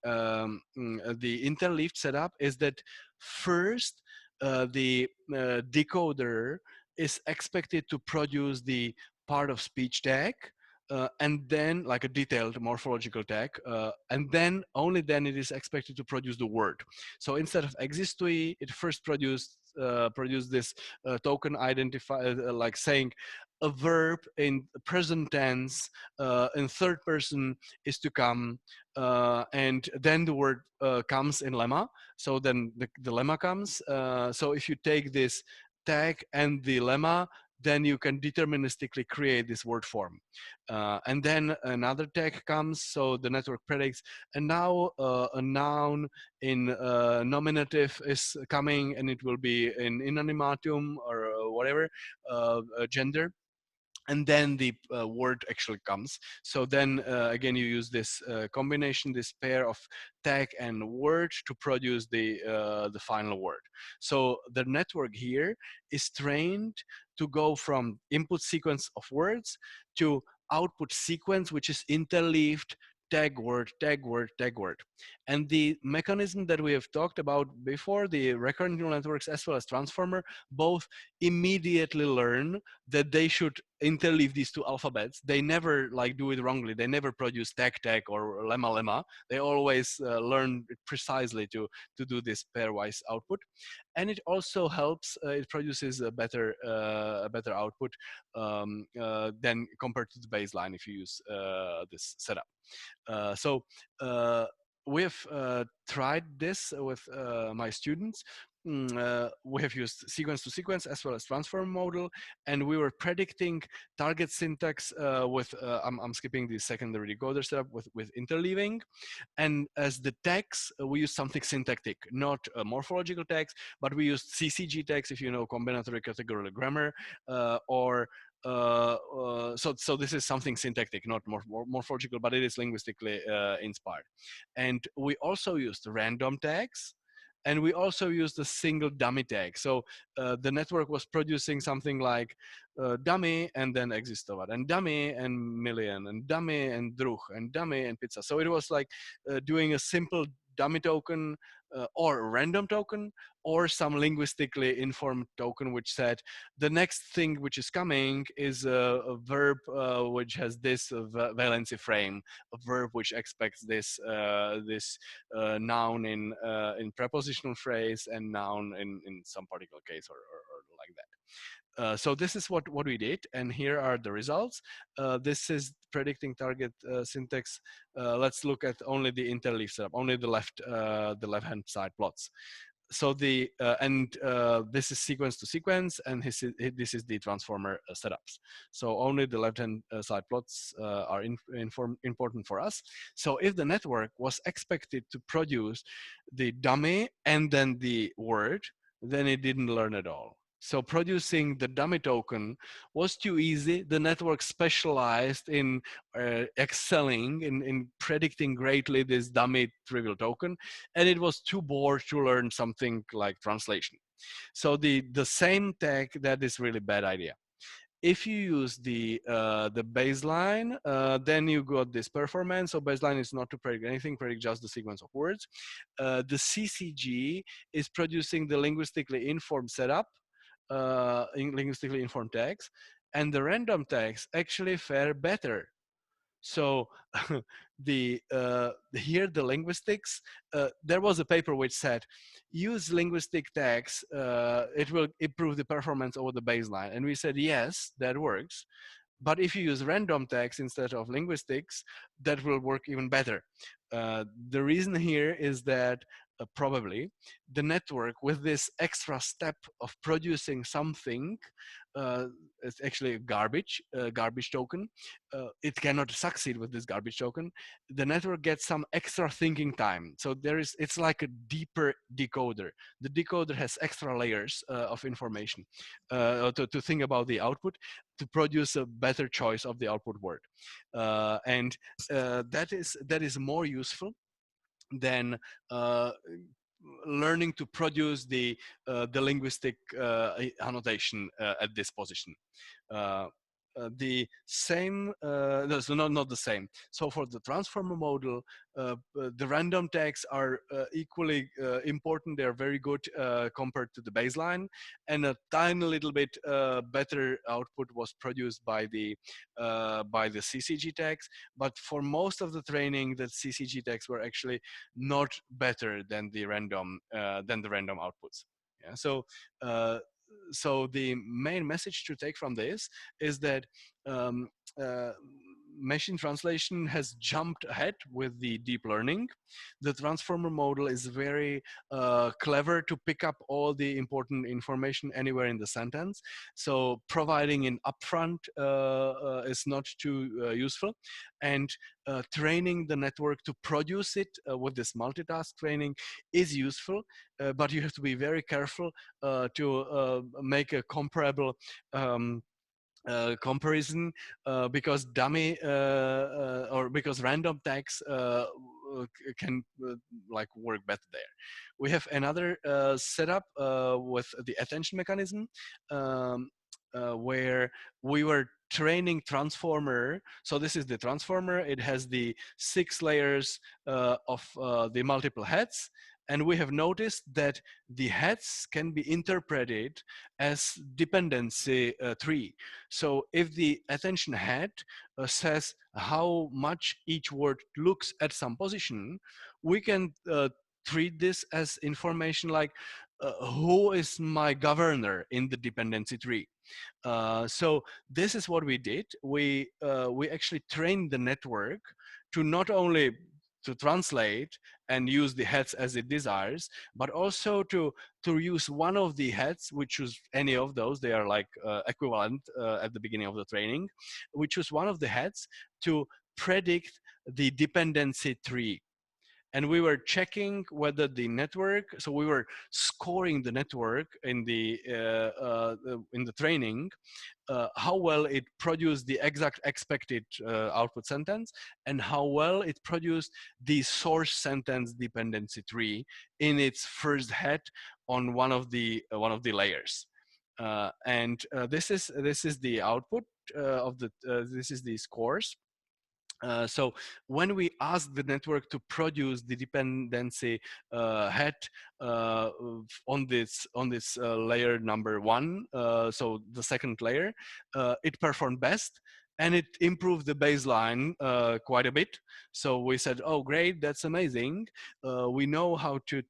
interleaved setup is that first the decoder is expected to produce the part of speech tag, and then like a detailed morphological tag, and then only then it is expected to produce the word. So instead of existují, it first produced this token identifier, like saying a verb in present tense in third person is to come, and then the word comes in lemma. So then the lemma comes. So if you take this tag and the lemma, then you can deterministically create this word form. And then another tag comes, so the network predicts, and now a noun in nominative is coming, and it will be in inanimatum or whatever gender. And then the word actually comes. So then again, you use this combination, this pair of tag and word to produce the final word. So the network here is trained to go from input sequence of words to output sequence, which is interleaved tag word, tag word, tag word. And the mechanism that we have talked about before, the recurrent neural networks as well as transformer, both immediately learn that they should interleave these two alphabets. They never like do it wrongly. They never produce tag tag or lemma lemma. They always learn precisely to do this pairwise output. And it also helps, it produces a better output than compared to the baseline if you use this setup. So we have tried this with my students. We have used sequence to sequence as well as transform model, and we were predicting target syntax with, I'm skipping the secondary decoder setup with interleaving. And as the tags, we use something syntactic, not morphological tags, but we used CCG tags, if you know combinatory categorical grammar, so this is something syntactic, not morphological, but it is linguistically inspired. And we also used random tags, and we also used a single dummy tag. So the network was producing something like dummy and then existovat, and dummy and million, and dummy and druh, and dummy and pizza. So it was like doing a simple dummy token or a random token, or some linguistically informed token which said the next thing which is coming is a verb which has this valency frame, a verb which expects this noun in prepositional phrase and noun in some particular case or like that. So this is what we did, and here are the results. This is predicting target syntax. Let's look at only the interleave setup, only the left-hand side plots. So the this is sequence to sequence, and this is the transformer setups. So only the left-hand side plots are important for us. So if the network was expected to produce the dummy and then the word, then it didn't learn at all. So producing the dummy token was too easy. The network specialized in excelling in predicting greatly this dummy trivial token, and it was too bored to learn something like translation. So the same tag, that is really bad idea. If you use the baseline, then you got this performance. So baseline is not to predict anything, predict just the sequence of words. The CCG is producing the linguistically informed setup, linguistically informed tags, and the random tags actually fare better. So here the linguistics, there was a paper which said use linguistic tags, it will improve the performance over the baseline, and we said yes, that works. But if you use random tags instead of linguistics, that will work even better. The reason here is that probably the network, with this extra step of producing something it's actually a garbage token. It cannot succeed with this garbage token. The network gets some extra thinking time. So it's like a deeper decoder. The decoder has extra layers of information to think about the output, to produce a better choice of the output word. And that is more useful than learning to produce the linguistic annotation at this position. The same, no, so not the same. So for the transformer model, the random tags are equally important. They're very good compared to the baseline, and a tiny little bit better output was produced by the CCG tags. But for most of the training, the CCG tags were actually not better than the random outputs. Yeah. So the main message to take from this is that machine translation has jumped ahead with the deep learning. The transformer model is very clever to pick up all the important information anywhere in the sentence. So providing an upfront is not too useful, and training the network to produce it with this multitask training is useful, but you have to be very careful to make a comparable comparison because dummy or because random tags can like work better there. We have another setup with the attention mechanism where we were training transformer. So this is the transformer. It has the 6 layers of the multiple heads. And we have noticed that the heads can be interpreted as dependency tree. So if the attention head says how much each word looks at some position, we can treat this as information like who is my governor in the dependency tree. So this is what we did. We actually trained the network to not only to translate and use the heads as it desires, but also to use one of the heads, which was any of those. They are like equivalent at the beginning of the training. We choose one of the heads to predict the dependency tree. And we were checking whether the network, so we were scoring the network in the training, how well it produced the exact expected output sentence, and how well it produced the source sentence dependency tree in its first head on one of the layers. This is the output of the this is the scores. So when we ask the network to produce the dependency head on this layer number 1, so the second layer, it performed best. And it improved the baseline quite a bit. So we said, oh, great, that's amazing. We know how to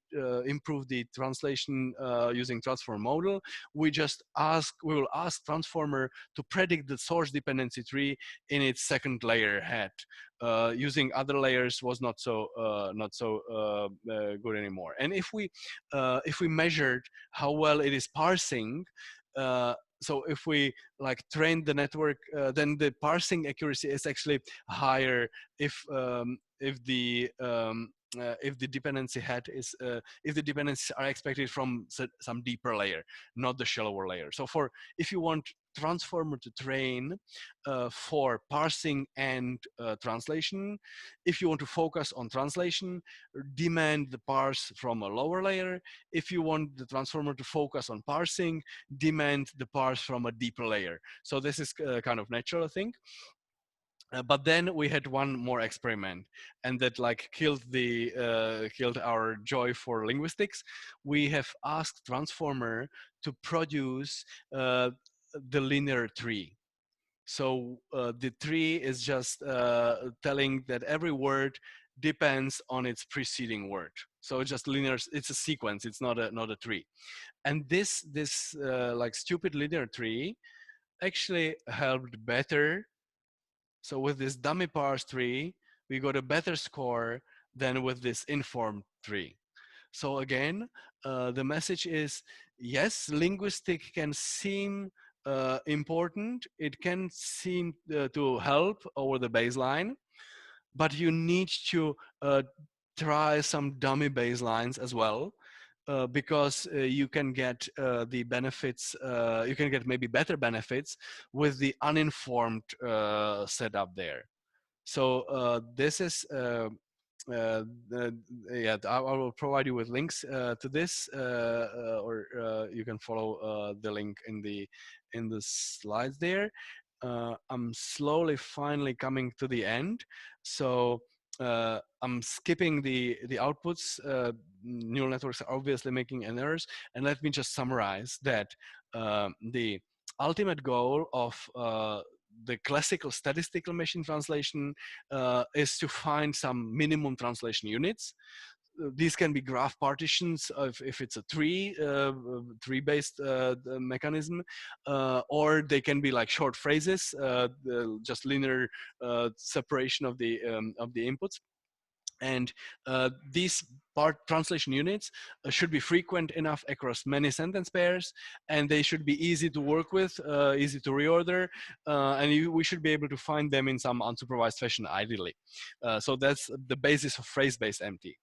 improve the translation using transform model. We will ask transformer to predict the source dependency tree in its second layer head. Using other layers was not so good anymore. And if we measured how well it is parsing, so if we like train the network, then the parsing accuracy is actually higher if the dependency head is if the dependencies are expected from some deeper layer, not the shallower layer. So if you want transformer to train for parsing and translation, if you want to focus on translation, demand the parse from a lower layer. If you want the transformer to focus on parsing, demand the parse from a deeper layer. So this is kind of natural, I think. But then we had one more experiment, and that like killed our joy for linguistics. We have asked transformer to produce the linear tree. So the tree is just telling that every word depends on its preceding word. So it's just linear. It's a sequence. It's not a tree. And this like stupid linear tree actually helped better. So with this dummy parse tree, we got a better score than with this informed tree. So again, the message is, yes, linguistic can seem important. It can seem to help over the baseline, but you need to try some dummy baselines as well, because you can get the benefits, you can get maybe better benefits with the uninformed setup there. So this is, yeah, I will provide you with links to this, or you can follow the link in the slides there. I'm slowly finally coming to the end, so I'm skipping the outputs. Neural networks are obviously making errors, and let me just summarize that the ultimate goal of the classical statistical machine translation is to find some minimum translation units. These can be graph partitions if it's a tree-based mechanism, or they can be like short phrases, just linear separation of the inputs. And these translation units should be frequent enough across many sentence pairs, and they should be easy to work with, easy to reorder, and we should be able to find them in some unsupervised fashion ideally. So that's the basis of phrase-based MT.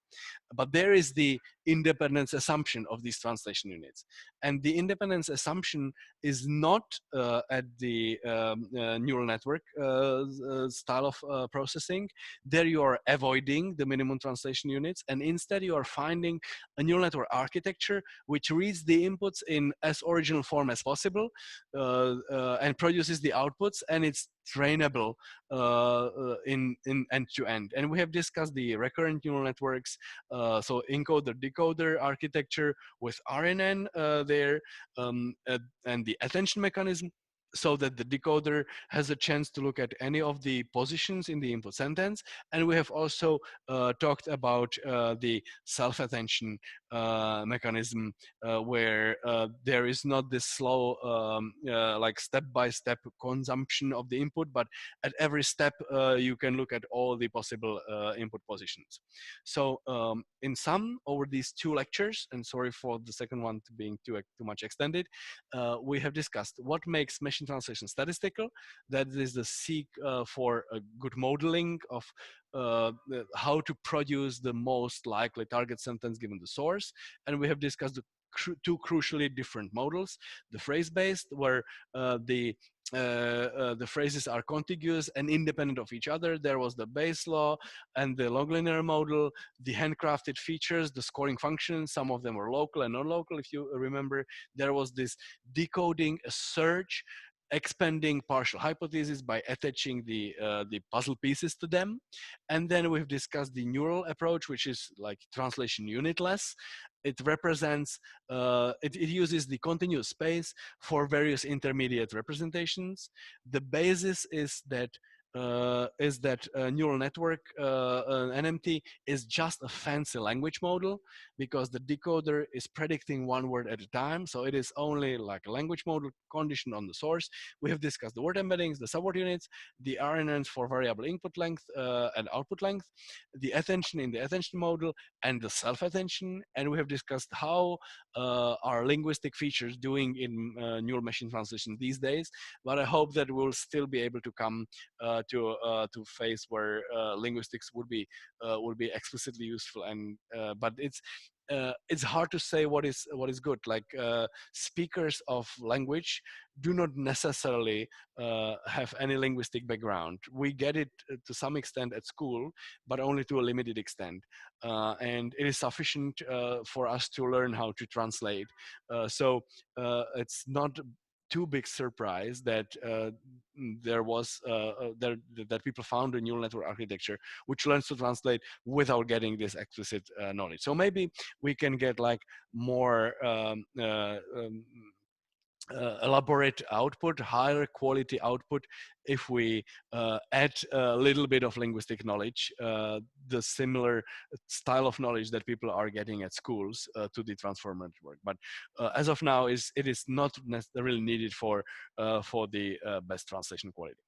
But there is the independence assumption of these translation units. And the independence assumption is not at the neural network style of processing. There you are avoiding the minimum translation units, and instead you are finding a neural network architecture which reads the inputs in as original form as possible, and produces the outputs, and it's trainable in end-to-end. And we have discussed the recurrent neural networks, so encoder decoder architecture with RNN there, and the attention mechanism, so that the decoder has a chance to look at any of the positions in the input sentence. And we have also talked about the self-attention mechanism, where there is not this slow, like step-by-step consumption of the input, but at every step you can look at all the possible input positions. So in sum, over these 2 lectures, and sorry for the second one to being too much extended, we have discussed what makes machine translation statistical. That is the seek for a good modeling of how to produce the most likely target sentence given the source. And we have discussed the 2 crucially different models: the phrase-based, where the phrases are contiguous and independent of each other. There was the Bayes law and the log linear model, the handcrafted features, the scoring functions. Some of them were local and non-local, if you remember. There was this decoding, a search, expanding partial hypotheses by attaching the puzzle pieces to them. And then we've discussed the neural approach, which is like translation unitless. It represents, it uses the continuous space for various intermediate representations. The basis is that neural network, NMT, is just a fancy language model, because the decoder is predicting one word at a time. So it is only like a language model conditioned on the source. We have discussed the word embeddings, the subword units, the RNNs for variable input length and output length, the attention in the attention model, and the self-attention. And we have discussed how are linguistic features doing in neural machine translation these days. But I hope that we'll still be able to come to phase where linguistics would be explicitly useful. And but it's hard to say what is good. Like speakers of language do not necessarily have any linguistic background. We get it to some extent at school, but only to a limited extent. And it is sufficient for us to learn how to translate. So it's not too big surprise that there was that people found a neural network architecture which learns to translate without getting this explicit knowledge. So maybe we can get like more elaborate output, higher quality output, if we add a little bit of linguistic knowledge, the similar style of knowledge that people are getting at schools to the transformer network. But as of now, it is not necessarily needed for the best translation quality.